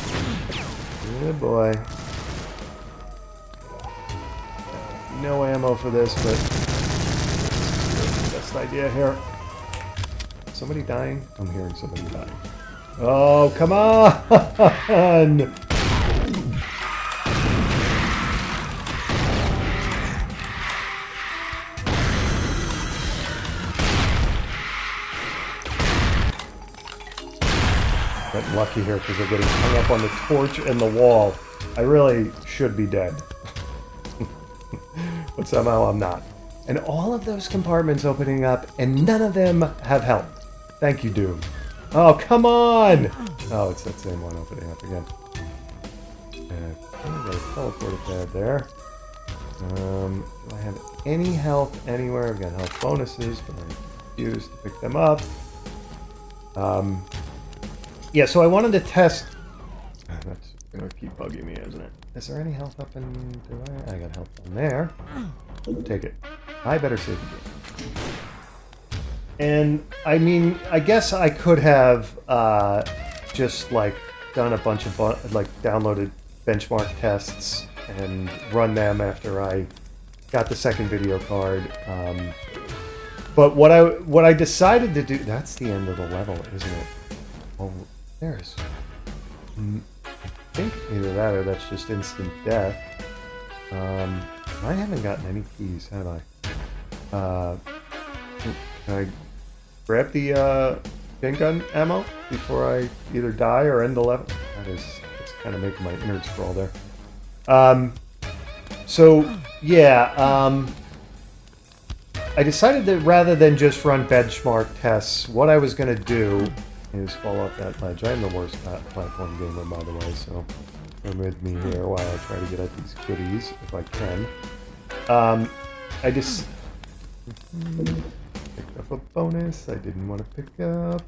Good boy. No ammo for this, but... This is the best idea here. Somebody dying? I'm hearing somebody dying. Oh, come on! Getting lucky here because they're getting hung up on the torch and the wall. I really should be dead. But somehow I'm not. And all of those compartments opening up, and none of them have help. Thank you, Doom. Oh, come on! Oh, it's that same one opening up again. Okay, got a teleporter pad there. Do I have any health anywhere? I've got health bonuses, but I refuse to pick them up. Yeah, so I wanted to test... That's going to keep bugging me, isn't it? Is there any health up in... I got health in there. Take it. I better save the game. And, I mean, I guess I could have just, done a bunch of... downloaded benchmark tests and run them after I got the second video card. But what I decided to do... That's the end of the level, isn't it? Oh, there's... I think either that or that's just instant death. I haven't gotten any keys, have I? Can I grab the pin gun ammo before I either die or end the level? That's kind of making my innards crawl there. So, yeah, I decided that rather than just run benchmark tests, what I was going to do is fall off that ledge. I am the worst platform gamer, by the way, so bear with me here while I try to get at these goodies, if I can. I just picked up a bonus I didn't want to pick up.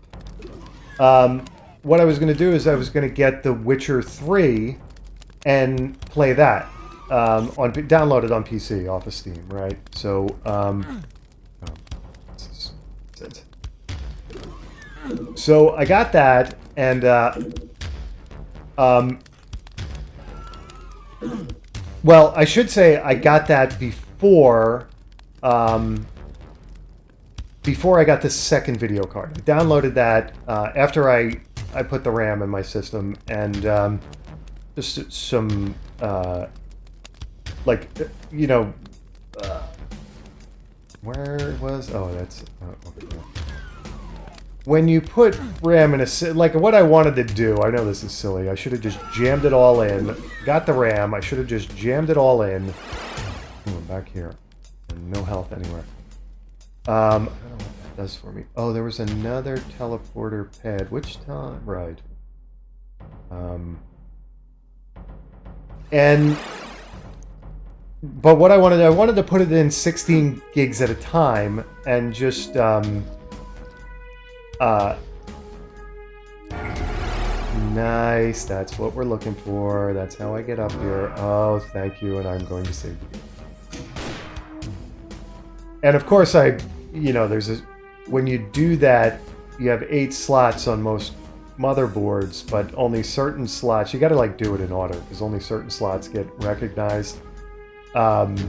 What I was going to do is I was going to get The Witcher 3 and play that. Download it on PC off of Steam, right? So, so I got that, and well, I should say I got that before before I got the second video card. I downloaded that after I put the RAM in my system, and just some where was... Oh, that's... okay. When you put RAM in a... what I wanted to do... I know this is silly. I should have just jammed it all in. Got the RAM. I should have just jammed it all in. Ooh, I'm back here. And no health anywhere. I don't know what that does for me. Oh, there was another teleporter pad. Which time? Right. But what I wanted to put it in 16 gigs at a time and just Nice, that's what we're looking for. That's how I get up here. Oh, thank you, and I'm going to save you. And of course, there's a... When you do that, you have 8 slots on most motherboards, but only certain slots... You gotta, like, do it in order, because only certain slots get recognized. And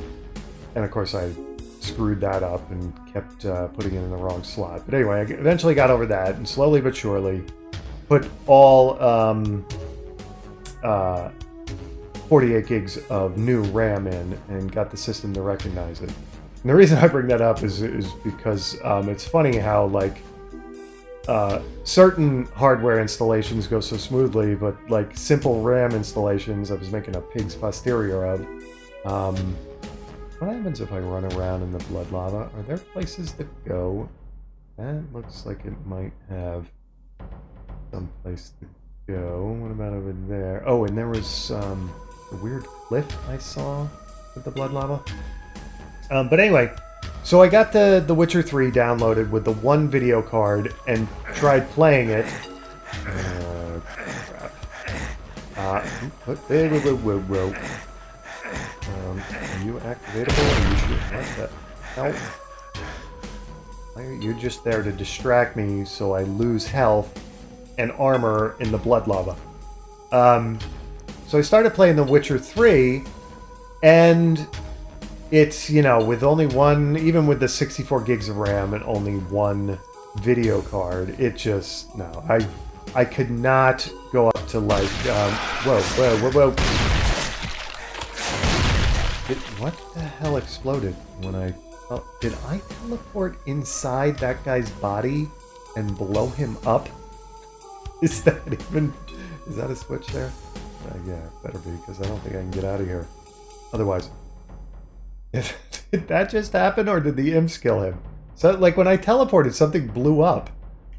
of course, I screwed that up and kept putting it in the wrong slot. But anyway, I eventually got over that, and slowly but surely put all 48 gigs of new RAM in and got the system to recognize it. And the reason I bring that up is because it's funny how, like, certain hardware installations go so smoothly, but, like, simple RAM installations I was making a pig's posterior of. What happens if I run around in the blood lava? Are there places to go? That looks like it might have some place to go. What about over there? Oh, and there was a weird cliff I saw with the blood lava. But anyway, so I got the Witcher 3 downloaded with the one video card and tried playing it. Whoa. Are you activatable? Are you sure? What the hell? Why are you just there to distract me so I lose health and armor in the blood lava? So I started playing The Witcher 3, and it's, with only one, even with the 64 gigs of RAM and only one video card, it just, no. I could not go up to, like, whoa. What the hell exploded when I... Oh, did I teleport inside that guy's body and blow him up? Is that a switch there? Yeah, it better be, because I don't think I can get out of here. Otherwise... Did that just happen, or did the imps kill him? So, like, when I teleported, something blew up.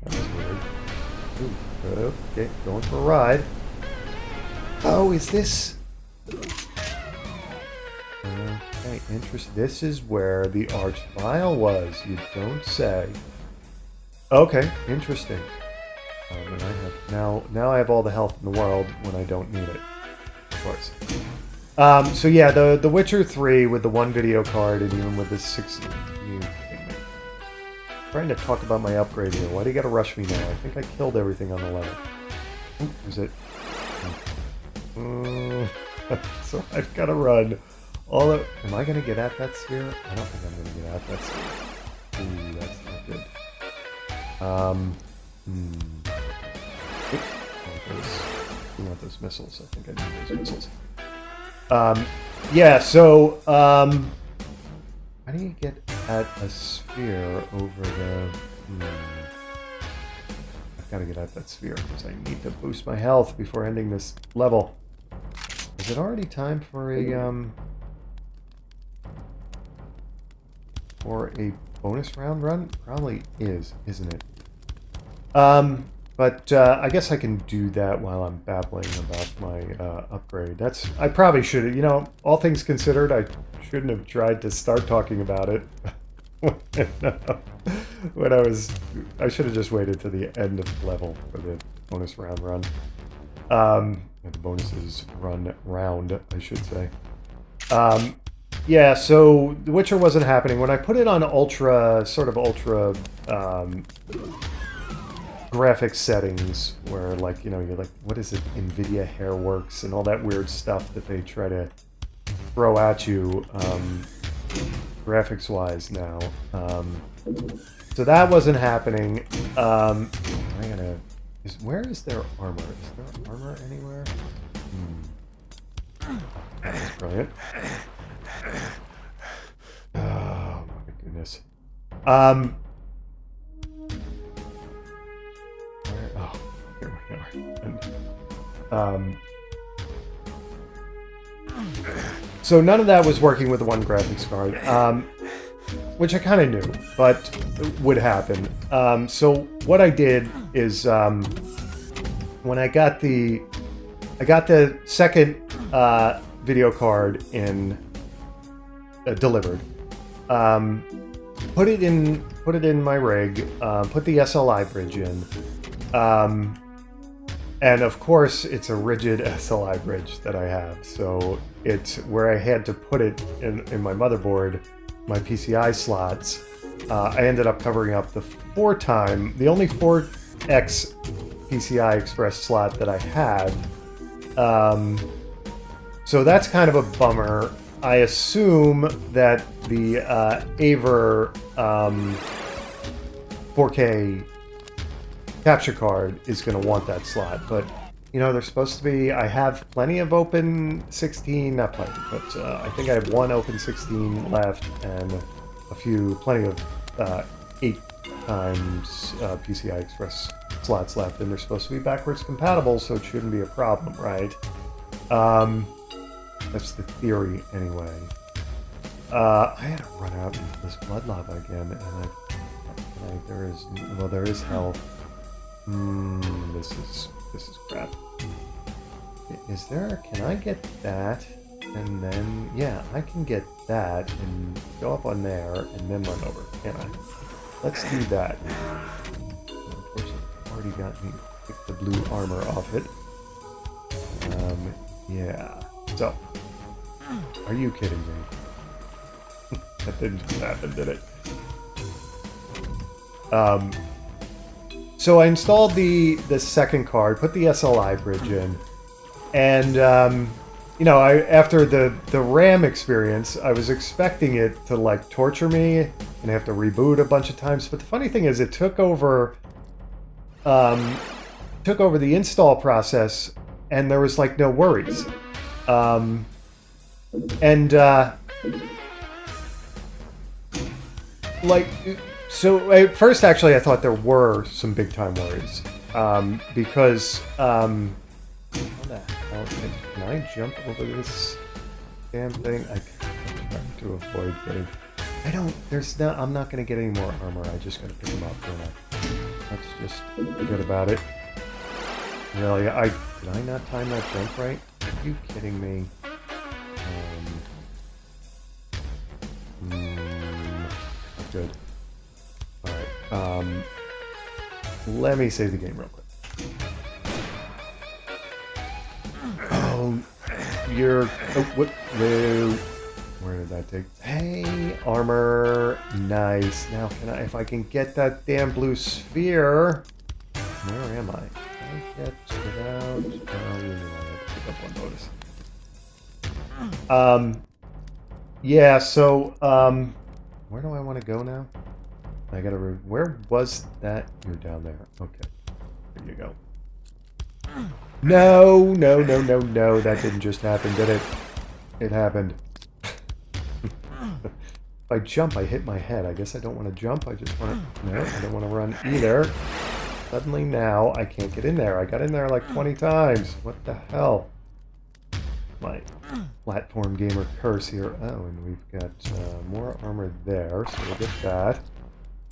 That was weird. Ooh, okay, going for a ride. Oh, is this... Okay, interesting. This is where the Archvile was. You don't say. Okay, interesting. And I have now I have all the health in the world when I don't need it. Of course. So yeah, the Witcher 3 with the one video card and even with the 60. Trying to talk about my upgrade here. Why do you gotta rush me now? I think I killed everything on the level. Ooh, is it? So I've got to run. Am I going to get at that sphere? I don't think I'm going to get at that sphere. Ooh, that's not good. I want those missiles. I think I need those missiles. Yeah, so, how do you get at a sphere over the... I've got to get at that sphere, because I need to boost my health before ending this level. Is it already time for a, bonus round run? Probably is, isn't it? But I guess I can do that while I'm babbling about my upgrade. I probably should have, all things considered, I shouldn't have tried to start talking about it. I should have just waited to the end of the level for the bonus round run. The bonuses round, I should say. Yeah, so The Witcher wasn't happening. When I put it on ultra graphics settings, where, like, you're like, what is it, NVIDIA Hairworks and all that weird stuff that they try to throw at you, graphics-wise now. So that wasn't happening. Where is their armor? Is there armor anywhere? That's brilliant. Oh my goodness. Here we are. So none of that was working with the one graphics card, which I kind of knew, but would happen. So what I did is, when I got the second video card in delivered, put it in my rig, put the SLI bridge in, And of course, it's a rigid SLI bridge that I have. So it's where I had to put it in my motherboard, my PCI slots. I ended up covering up the the only 4X PCI Express slot that I had. So that's kind of a bummer. I assume that the Aver 4K capture card is going to want that slot, but you know, they're supposed to be. I have plenty of open 16, not plenty, but I think I have one open 16 left and plenty of 8 times PCI Express slots left, and they're supposed to be backwards compatible, so it shouldn't be a problem, right? That's the theory, anyway. I had to run out into this blood lava again, and there is health. This is crap. Is there? Can I get that? And then, yeah, I can get that and go up on there and then run over. Can I? Let's do that. Unfortunately, I've already got me pick the blue armor off it. Yeah. So, are you kidding me? That didn't just happen, did it? So I installed the second card, put the SLI bridge in, and you know, after the RAM experience, I was expecting it to like torture me and have to reboot a bunch of times. But the funny thing is, it took over the install process, and there was like no worries. So at first, actually, I thought there were some big-time worries, because, how the hell, can I jump over this damn thing? I'm trying to avoid getting, I'm not going to get any more armor, I just got to pick them up, don't I? Let's just forget about it. Really, did I not time that jump right? Are you kidding me? Not good. Alright, let me save the game real quick. Oh, what? No. Where did that take? Hey, armor. Nice. Now, if I can get that damn blue sphere. Where am I? Can I get it out? Oh, you know, I have to pick up one bonus. Yeah, so, where do I want to go now? I gotta. Where was that? You're down there. Okay. There you go. No. That didn't just happen, did it? It happened. If I jump, I hit my head. I guess I don't want to jump. I just want to... No, I don't want to run either. Suddenly now, I can't get in there. I got in there like 20 times. What the hell? My platform gamer curse here. Oh, and we've got more armor there, so we'll get that.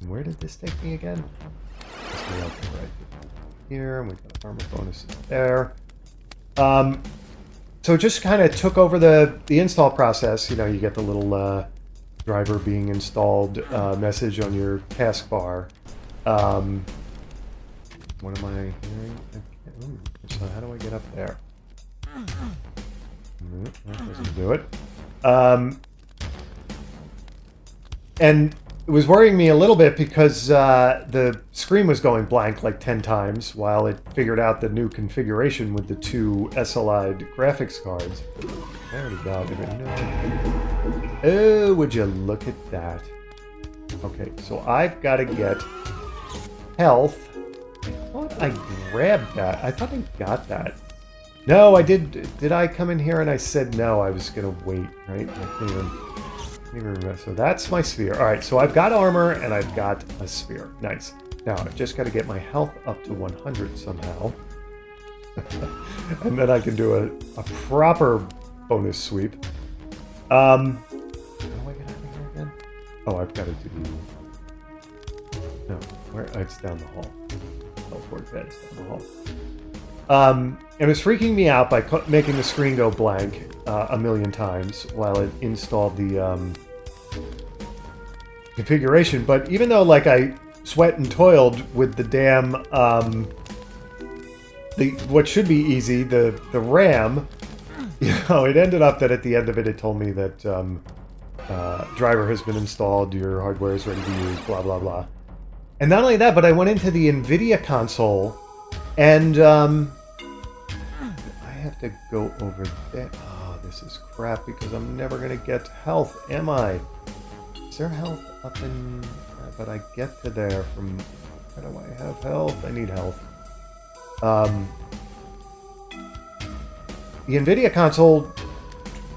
And where did this take me again? Right here, and we've got armor bonuses there. So it just kind of took over the install process. You know, you get the little driver being installed message on your taskbar. What am I hearing? Ooh, so how do I get up there? That doesn't do it. And it was worrying me a little bit because the screen was going blank like 10 times while it figured out the new configuration with the 2 SLI'd graphics cards. I already got it. Oh, would you look at that? Okay, so I've got to get health. I thought I grabbed that. I thought I got that. No, I did. Did I come in here and I said no? I was going to wait, right? I can't even remember. So that's my sphere. All right, so I've got armor and I've got a sphere. Nice. Now, I've just got to get my health up to 100 somehow. And then I can do a proper bonus sweep. How do I get out of here again? Oh, I've got to do... No, where? Oh, it's down the hall. Teleport beds down the hall. It was freaking me out by making the screen go blank a million times while it installed the configuration. But even though, like, I sweat and toiled with the damn what should be easy, the RAM, you know, it ended up that at the end of it, it told me that driver has been installed, your hardware is ready to use, blah, blah, blah. And not only that, but I went into the NVIDIA console, and I have to go over there. Oh, this is crap, because I'm never going to get health, am I? Is there health up in... but I get to there from... How do I have health? I need health. The NVIDIA console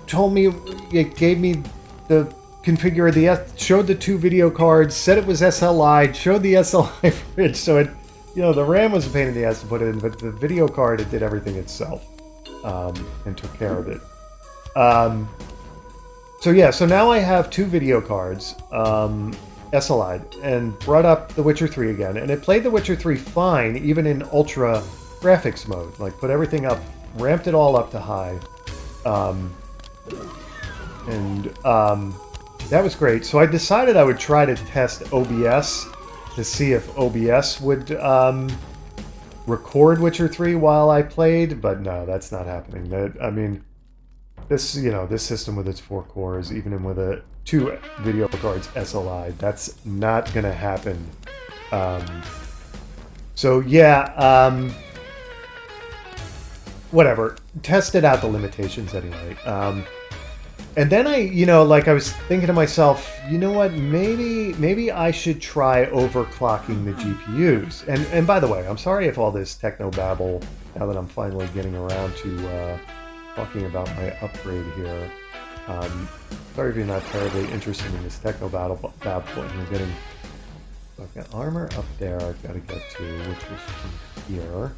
told me, it gave me the configure, showed the 2 video cards, said it was SLI, showed the SLI fridge, so it, you know, the RAM was a pain in the ass to put in, but the video card, it did everything itself, and took care of it. So yeah, so now I have 2 video cards, SLI'd, and brought up The Witcher 3 again, and it played The Witcher 3 fine, even in ultra graphics mode, like put everything up, ramped it all up to high, that was great. So I decided I would try to test OBS to see if OBS would record Witcher 3 while I played, but no, that's not happening. I mean, this, you know, this system with its 4 cores, even with a 2 video cards SLI, that's not gonna happen. So yeah, whatever. Tested out the limitations anyway. And then I, you know, like I was thinking to myself, you know what, maybe I should try overclocking the GPUs. And by the way, I'm sorry if all this techno babble, now that I'm finally getting around to talking about my upgrade here. Sorry if you're not terribly interested in this techno babble, and you're getting... I've got armor up there I've got to get to, which was here.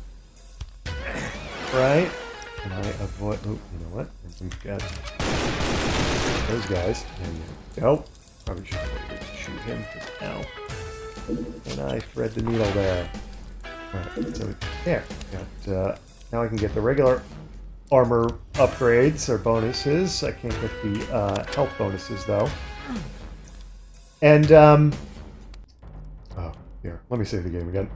Right? Can I avoid... Oh, you know what? We've got those guys. There you go. Probably should shoot him now. And I thread the needle there. Alright, so there. Got, now I can get the regular armor upgrades or bonuses. I can't get the health bonuses though. And oh, here. Let me save the game again.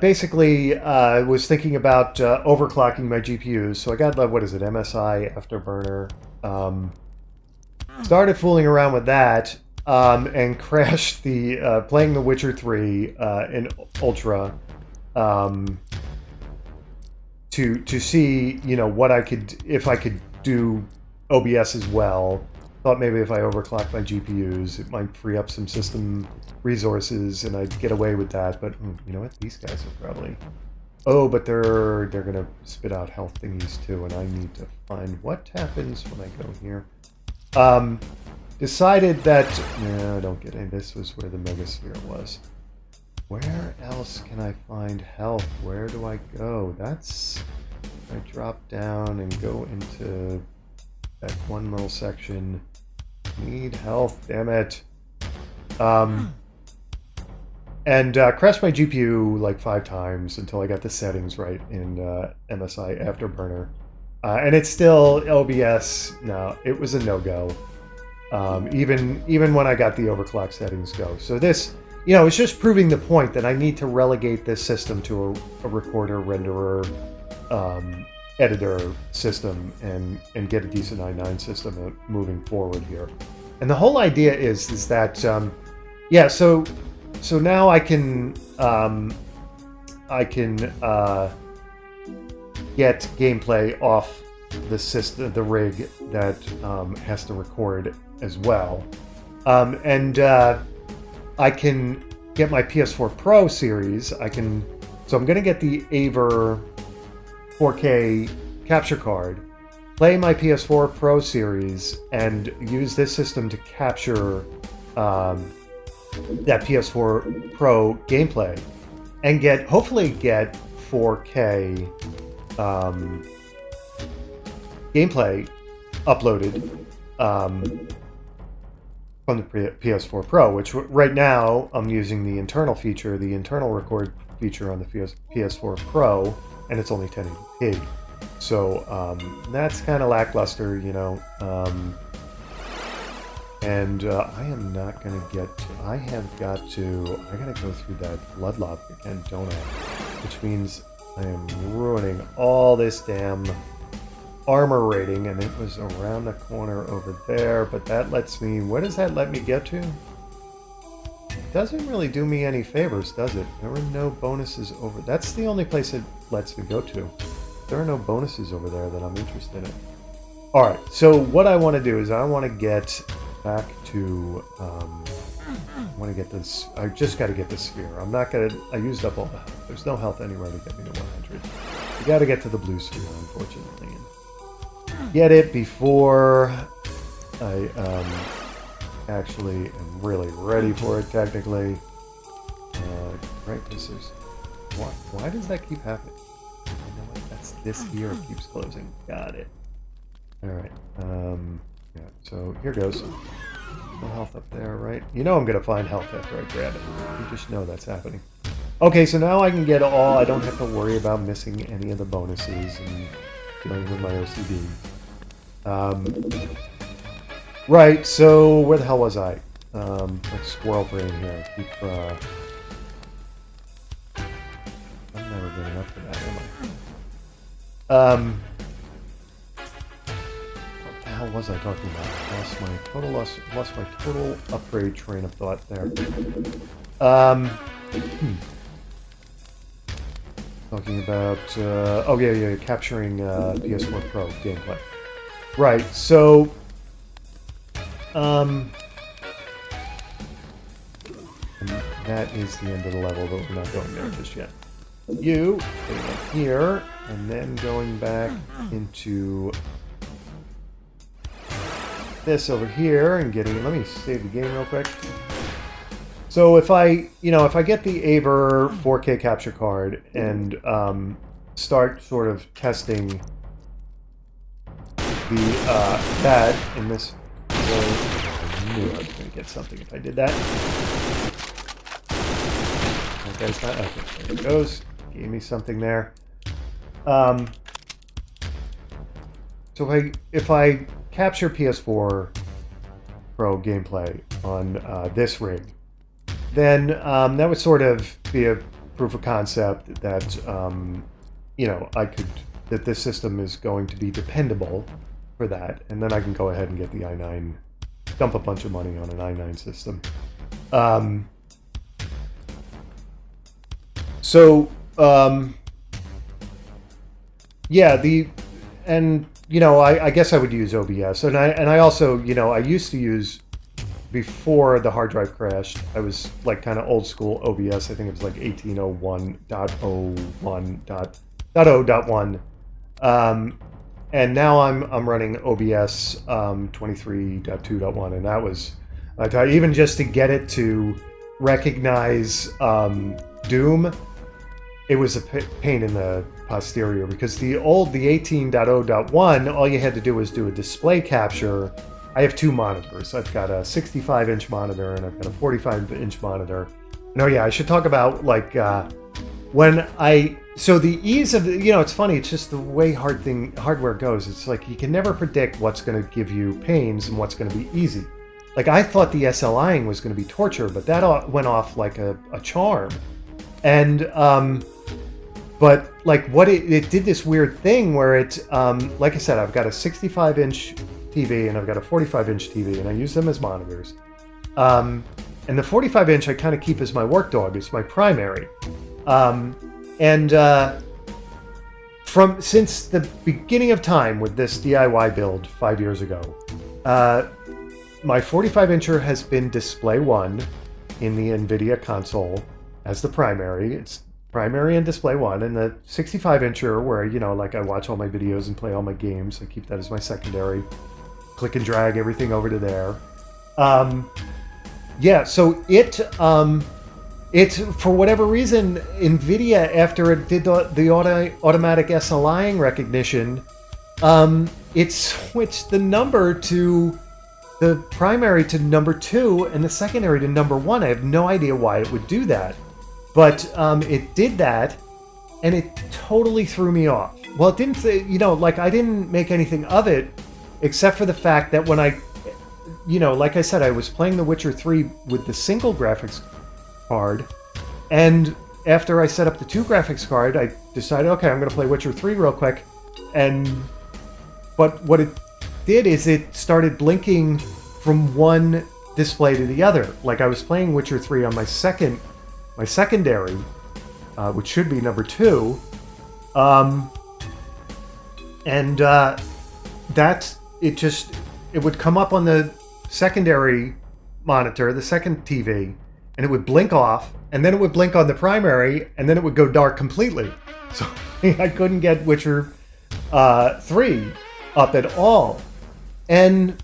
Basically, I was thinking about overclocking my GPUs, so I got, what is it, MSI Afterburner. Started fooling around with that, and crashed the playing The Witcher 3 in Ultra to see, you know, what I could, if I could do OBS as well. Thought maybe if I overclock my GPUs, it might free up some system resources, and I'd get away with that. But you know what? These guys are probably... Oh, but they're gonna spit out health thingies too, and I need to find what happens when I go here. Decided that... No, don't get any. This was where the Megasphere was. Where else can I find health? Where do I go? That's... I drop down and go into that one little section. Need health, damn it. And crashed my GPU like 5 times until I got the settings right in MSI Afterburner. And it's still OBS. No, it was a no-go. Even when I got the overclock settings go. So this, you know, it's just proving the point that I need to relegate this system to a recorder, renderer, editor system and get a decent i9 system moving forward here. And the whole idea is that yeah, so now I can get gameplay off the system, the rig that has to record as well, and I can get my PS4 Pro series. So I'm going to get the Aver 4K capture card, play my PS4 Pro series, and use this system to capture that PS4 Pro gameplay, and hopefully get 4K gameplay uploaded from the PS4 Pro, which right now I'm using the internal feature, the internal record feature on the PS4 Pro, and it's only 1080p. So that's kind of lackluster, you know. And I am not going to get... I got to go through that Bloodlock again, don't I? Which means I am ruining all this damn armor rating, and it was around the corner over there, but that lets me... Where does that let me get to? It doesn't really do me any favors, does it? There are no bonuses over... That's the only place it lets me go to. There are no bonuses over there that I'm interested in. Alright, so what I want to do is I want to get back to... I want to get this... I just got to get the sphere. I'm not going to... I used up all the health. There's no health anywhere to get me to 100. You got to get to the blue sphere, unfortunately. Get it before I actually am really ready for it, technically. Right, this is... Why does that keep happening? You know what? That's this here keeps closing. Got it. Alright. Yeah, so here goes. No health up there, right? You know I'm going to find health after I grab it. You just know that's happening. Okay, so now I can get all... I don't have to worry about missing any of the bonuses and dealing with my OCD. Right, so where the hell was I? Like squirrel brain here. Keep, I'm never getting up to that, am I? What the hell was I talking about? Lost my total upgrade train of thought there. Talking about, oh yeah, capturing PS4 Pro gameplay. Right, so, and that is the end of the level, but we're not going there just yet. You, getting up here, and then going back into this over here, and getting, let me save the game real quick. So if I get the Aber 4K capture card and start sort of testing the that in this way, I knew I was going to get something if I did that. Okay, it's not, okay, there it goes. Gave me something there. So if I capture PS4 Pro gameplay on this rig, then that would sort of be a proof of concept that that this system is going to be dependable for that, and then I can go ahead and get the i9, dump a bunch of money on an i9 system. Yeah, I guess I would use OBS, and I also, I used to use, before the hard drive crashed, I was like kind of old school OBS. I think it was like 1801.0.1. And now I'm running OBS 23.2.1, and that was, even just to get it to recognize Doom, it was a pain in the posterior, because the 18.0.1, all you had to do was do a display capture. I have two monitors. I've got a 65-inch monitor and I've got a 45-inch monitor. No, yeah, I should talk about so the ease of it's funny. It's just the way hardware goes. It's like you can never predict what's going to give you pains and what's going to be easy. Like I thought the SLIing was going to be torture, but that went off like a charm. And but like what it did this weird thing where it like I said, I've got a 65-inch TV and I've got a 45-inch TV, and I use them as monitors. And the 45-inch I kind of keep as my work dog. It's my primary. Since the beginning of time with this DIY build 5 years ago, my 45-incher has been Display 1 in the NVIDIA console as the primary. It's primary and Display 1, and the 65-incher where, I watch all my videos and play all my games, I keep that as my secondary. Click and drag everything over to there. Yeah, so it for whatever reason, NVIDIA, after it did the automatic SLIing recognition, it switched the number to the primary to number 2 and the secondary to number 1. I have no idea why it would do that, but it did that, and it totally threw me off. Well, it didn't say, I didn't make anything of it, except for the fact that when I like I said, I was playing The Witcher 3 with the single graphics card, and after I set up the 2 graphics card, I decided, okay, I'm going to play Witcher 3 real quick, but what it did is it started blinking from one display to the other. Like I was playing Witcher 3 on my secondary, which should be number 2, and it would come up on the secondary monitor, the second TV, and it would blink off, and then it would blink on the primary, and then it would go dark completely. So I couldn't get Witcher 3 up at all. And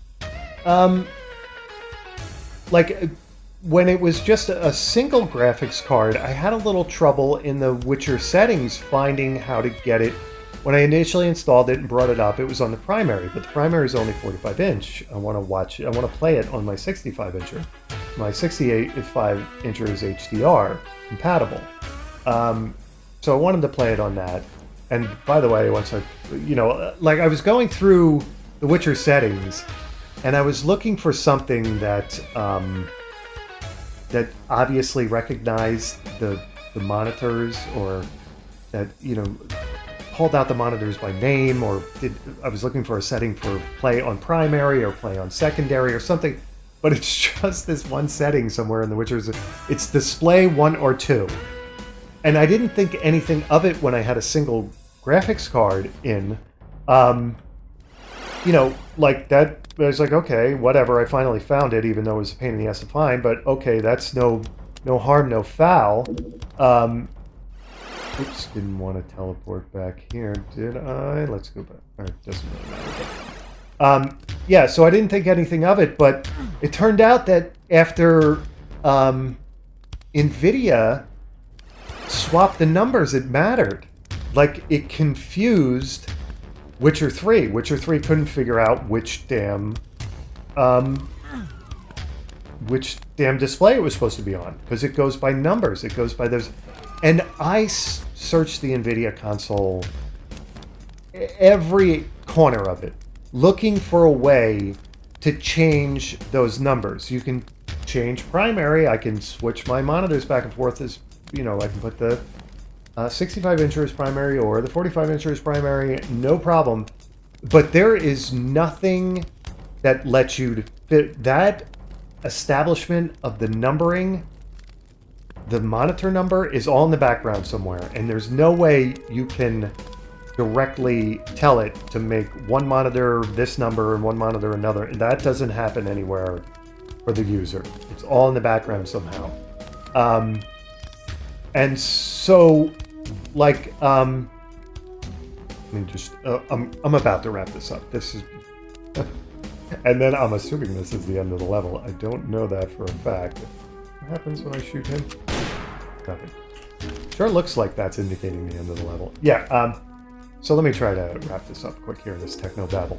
like when it was just a single graphics card, I had a little trouble in the Witcher settings finding how to get it. When I initially installed it and brought it up, it was on the primary, but the primary is only 45 inch. I want to play it on my 65 incher. My 65 incher is HDR compatible. So I wanted to play it on that. And by the way, once I was going through the Witcher settings, and I was looking for something that that obviously recognized the monitors, or that called out the monitors by name, or I was looking for a setting for play on primary or play on secondary or something, but it's just this one setting somewhere in the Witcher. It's display 1 or 2, and I didn't think anything of it when I had a single graphics card in. Like that. I was like, okay, whatever. I finally found it, even though it was a pain in the ass to find. But okay, that's no harm, no foul. Oops, didn't want to teleport back here, did I? Let's go back. Or it doesn't really matter. Yeah, so I didn't think anything of it, but it turned out that after NVIDIA swapped the numbers, it mattered. Like, it confused Witcher 3. Witcher 3 couldn't figure out which damn display it was supposed to be on, because it goes by numbers. It goes by those. And I searched the NVIDIA console, every corner of it, looking for a way to change those numbers. You can change primary. I can switch my monitors back and forth as, I can put the 65 incher as primary or the 45 incher as primary, no problem. But there is nothing that lets you to fit that establishment of the numbering. The monitor number is all in the background somewhere, and there's no way you can directly tell it to make one monitor this number and one monitor another. That doesn't happen anywhere for the user. It's all in the background somehow. And so, like, I'm about to wrap this up. This is, and then I'm assuming this is the end of the level. I don't know that for a fact. What happens when I shoot him? Nothing. Sure looks like that's indicating the end of the level. Yeah, so let me try to wrap this up quick here, this techno babble.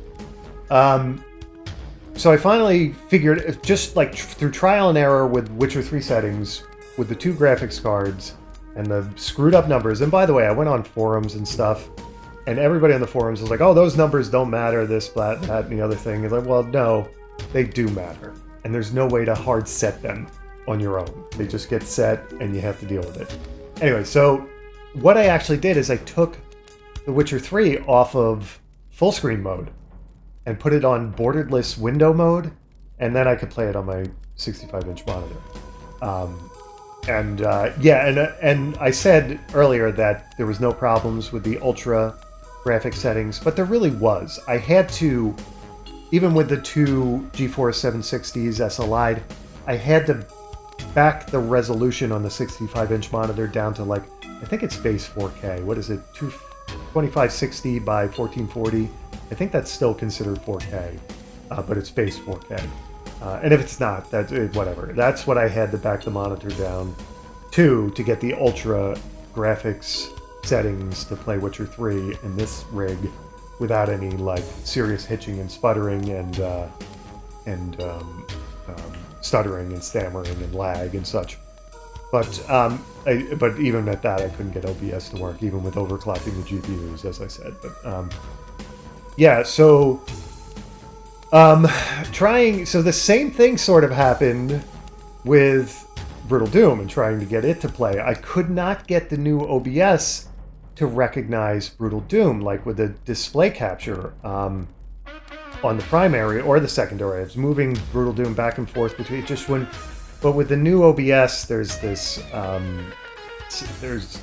So I finally figured, just like through trial and error with Witcher 3 settings, with the 2 graphics cards and the screwed up numbers. And by the way, I went on forums and stuff, and everybody on the forums was like, oh, those numbers don't matter, this, that, and the other thing. It's like, well, no, they do matter. And there's no way to hard set them on your own. They just get set, and you have to deal with it. Anyway, so what I actually did is I took The Witcher 3 off of full screen mode and put it on borderless window mode, and then I could play it on my 65-inch monitor. And I said earlier that there was no problems with the ultra graphic settings, but there really was. I had to, even with the 2 GeForce 760s SLI'd, I had to back the resolution on the 65-inch monitor down to, like, I think it's base 4K. What is it? 2560 by 1440. I think that's still considered 4K, but it's base 4K. And if it's not, that's whatever. That's what I had to back the monitor down to get the ultra graphics settings to play Witcher 3 in this rig without any, like, serious hitching and sputtering and stuttering and stammering and lag and such. But even at that, I couldn't get OBS to work, even with overclocking the GPUs, as I said. But yeah, so Trying, so the same thing sort of happened with Brutal Doom and trying to get it to play. I could not get the new OBS to recognize Brutal Doom, like with the display capture on the primary or the secondary. I was moving Brutal Doom back and forth between it just when, but with the new OBS, there's this, there's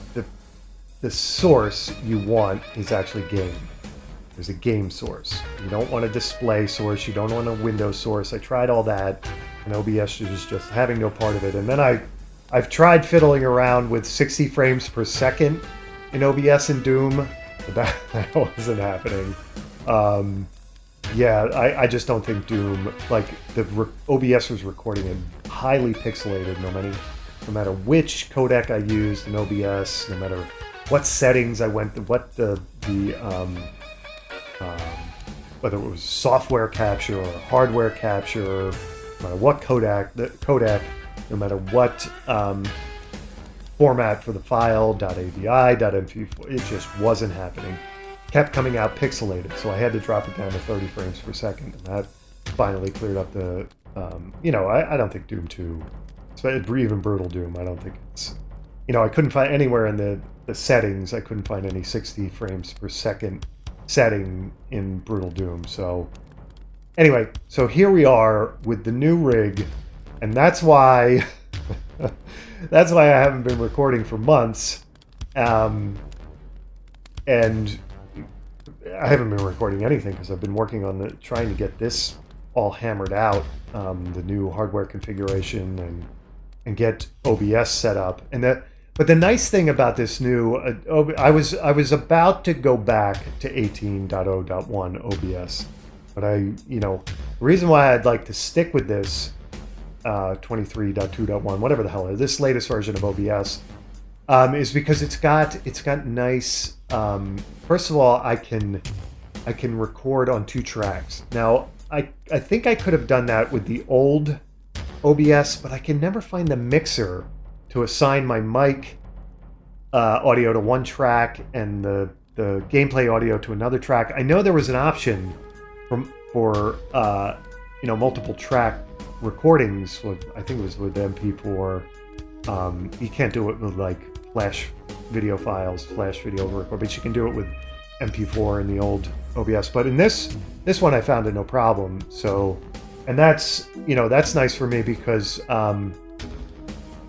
the source you want is actually game. There's a game source. You don't want a display source. You don't want a window source. I tried all that, and OBS was just having no part of it. And then I've tried fiddling around with 60 frames per second in OBS and Doom, but that wasn't happening. Yeah, I just don't think Doom, like OBS was recording it highly pixelated, no matter which codec I used in OBS, no matter what settings I went, what whether it was software capture or hardware capture, no matter what codec, no matter what format for the file, .avi, .mp4, it just wasn't happening. Kept coming out pixelated, so I had to drop it down to 30 frames per second, and that finally cleared up the, I don't think Doom 2, even Brutal Doom, I don't think it's, I couldn't find anywhere in the settings, I couldn't find any 60 frames per second setting in Brutal Doom. So anyway, so here we are with the new rig, and that's why that's why I haven't been recording for months, and I haven't been recording anything because I've been working on trying to get this all hammered out, the new hardware configuration and get OBS set up. But the nice thing about this new, I was about to go back to 18.0.1 OBS, but the reason why I'd like to stick with this 23.2.1, whatever the hell it is, this latest version of OBS, is because it's got nice. First of all, I can record on 2 tracks. Now, I think I could have done that with the old OBS, but I can never find the mixer to assign my mic audio to one track and the gameplay audio to another track. I know there was an option for multiple track recordings with, I think it was with MP4. You can't do it with like flash video record, but you can do it with MP4 in the old OBS. But in this one, I found it no problem. So, and that's nice for me because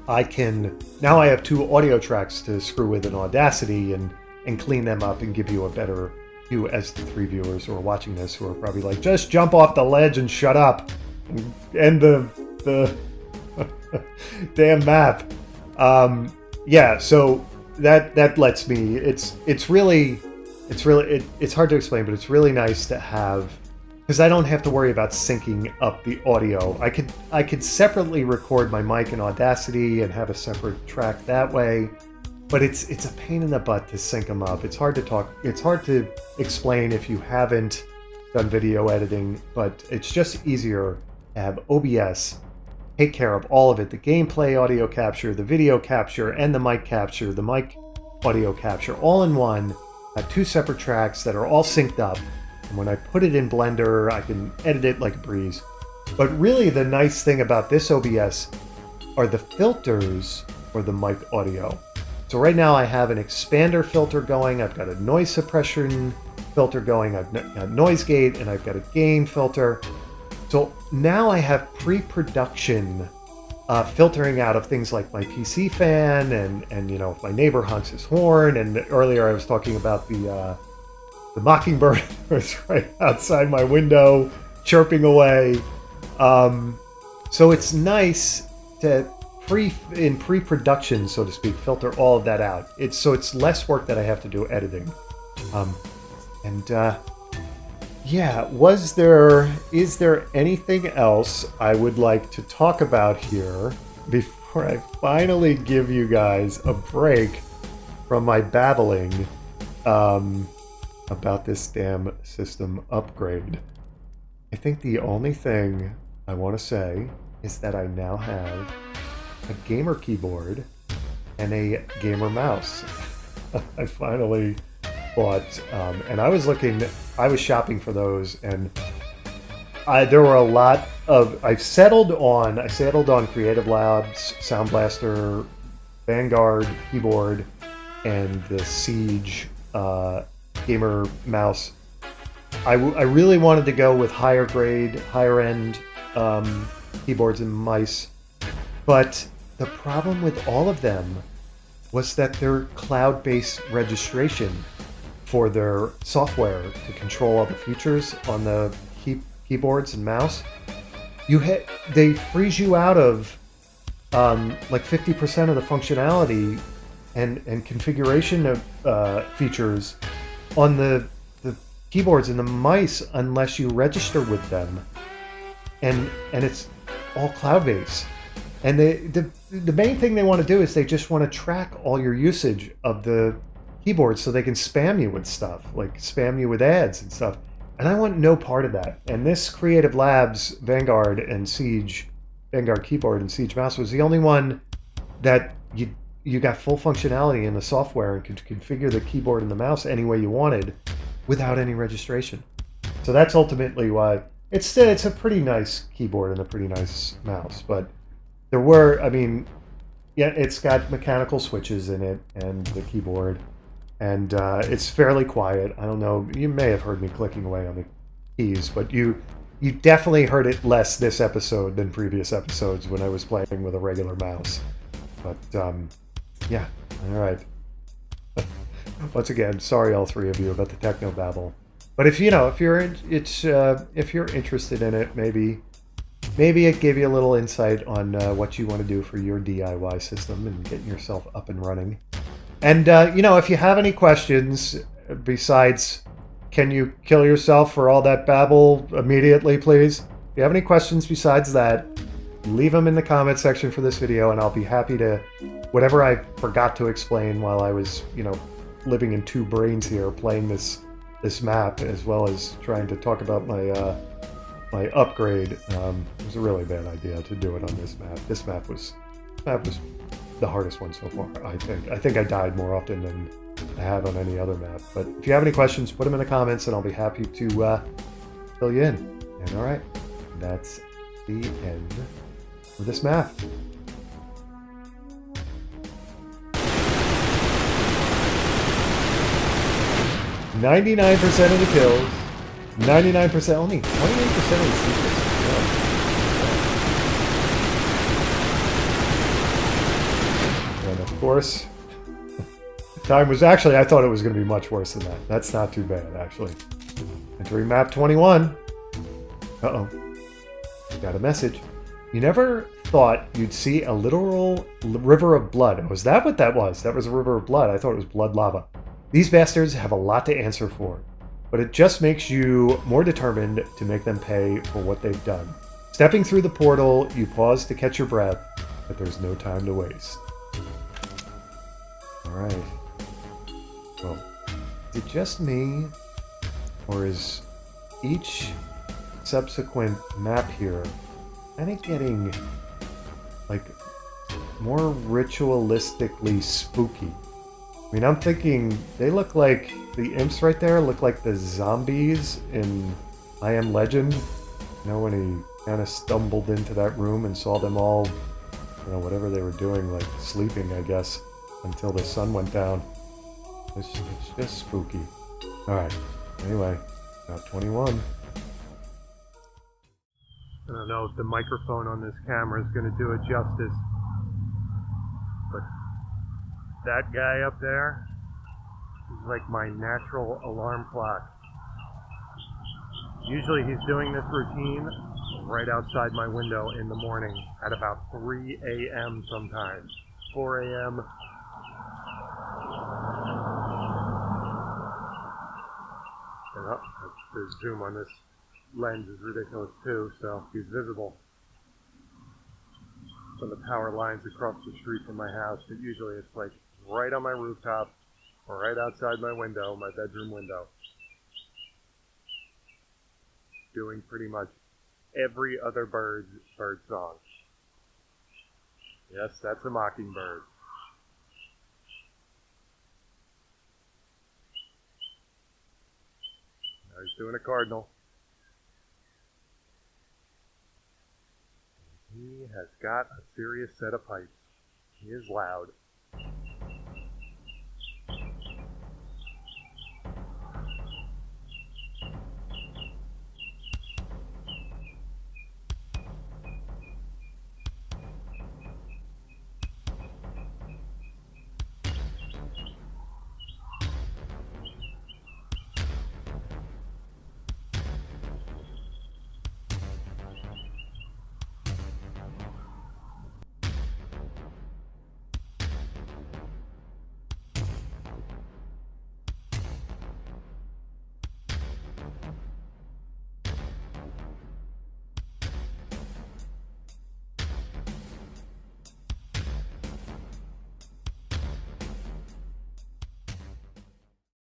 I have 2 audio tracks to screw with in Audacity and clean them up and give you a better view as the 3 viewers who are watching this, who are probably like, just jump off the ledge and shut up and end the damn map. Yeah, so that lets me. It's hard to explain, but it's really nice to have, because I don't have to worry about syncing up the audio. I could separately record my mic in Audacity and have a separate track that way, but it's a pain in the butt to sync them up. It's hard to explain if you haven't done video editing, but it's just easier to have OBS take care of all of it: the gameplay audio capture, the video capture, and the mic capture, the mic audio capture, all in one. I have 2 separate tracks that are all synced up. And when I put it in Blender, I can edit it like a breeze. But really the nice thing about this OBS are the filters for the mic audio. So right now I have an expander filter going, I've got a noise suppression filter going, I've got noise gate, and I've got a gain filter. So now I have pre-production filtering out of things like my PC fan and if my neighbor honks his horn. And earlier I was talking about the mockingbird was right outside my window, chirping away. So it's nice to in pre-production, so to speak, filter all of that out. It's less work that I have to do editing. Yeah, is there anything else I would like to talk about here before I finally give you guys a break from my babbling about this damn system upgrade? I think the only thing I want to say is that I now have a gamer keyboard and a gamer mouse. I finally bought, and I was shopping for those, and There were a lot of. I settled on Creative Labs, Sound Blaster, Vanguard keyboard, and the Siege gamer mouse. I really wanted to go with higher grade, higher end keyboards and mice, but the problem with all of them was that they're cloud-based registration for their software to control all the features on the keyboards and mouse. They freeze you out of like 50% of the functionality and configuration of features on the keyboards and the mice unless you register with them, and it's all cloud based. And the main thing they want to do is they just want to track all your usage of the keyboard so they can spam you with stuff, like spam you with ads and stuff. And I want no part of that. And this Creative Labs Vanguard and Siege, Vanguard keyboard and Siege mouse was the only one that you got full functionality in the software and could configure the keyboard and the mouse any way you wanted without any registration. So that's ultimately why it's a pretty nice keyboard and a pretty nice mouse. But there were, I mean, yeah, it's got mechanical switches in it and the keyboard, and it's fairly quiet. I don't know, you may have heard me clicking away on the keys, but you definitely heard it less this episode than previous episodes when I was playing with a regular mouse. But yeah, all right. Once again, sorry all three of you about the techno babble. But if if you're interested in it, maybe it gave you a little insight on what you want to do for your DIY system and getting yourself up and running. And if you have any questions besides, can you kill yourself for all that babble immediately, please? If you have any questions besides that, leave them in the comment section for this video, and I'll be happy to, whatever I forgot to explain while I was, living in two brains here, playing this map as well as trying to talk about my upgrade. It was a really bad idea to do it on this map. This map was the hardest one so far, I think. I think I died more often than I have on any other map. But if you have any questions, put them in the comments, and I'll be happy to fill you in. And all right, that's the end of this map. 99% of the kills, 99%, only 28% of the secrets. And of course, time was actually, I thought it was going to be much worse than that. That's not too bad, actually. Entering map 21. Uh-oh. Got a message. You never thought you'd see a literal river of blood. Was that what that was? That was a river of blood. I thought it was blood lava. These bastards have a lot to answer for, but it just makes you more determined to make them pay for what they've done. Stepping through the portal, you pause to catch your breath, but there's no time to waste. Alright. Well, is it just me, or is each subsequent map here kind of getting, like, more ritualistically spooky? I mean, I'm thinking they look like the imps right there look like the zombies in I Am Legend. When he kind of stumbled into that room and saw them all, whatever they were doing, like sleeping, I guess, until the sun went down. It's just spooky. Alright, anyway, about 21. I don't know if the microphone on this camera is going to do it justice, but that guy up there is like my natural alarm clock. Usually he's doing this routine right outside my window in the morning at about 3 a.m. sometimes. 4 a.m. And the zoom on this lens is ridiculous too, so he's visible from the power lines across the street from my house, but usually it's like right on my rooftop or right outside my window, my bedroom window, doing pretty much every other bird song. Yes, that's a mockingbird. Now he's doing a cardinal. He has got a serious set of pipes. He is loud.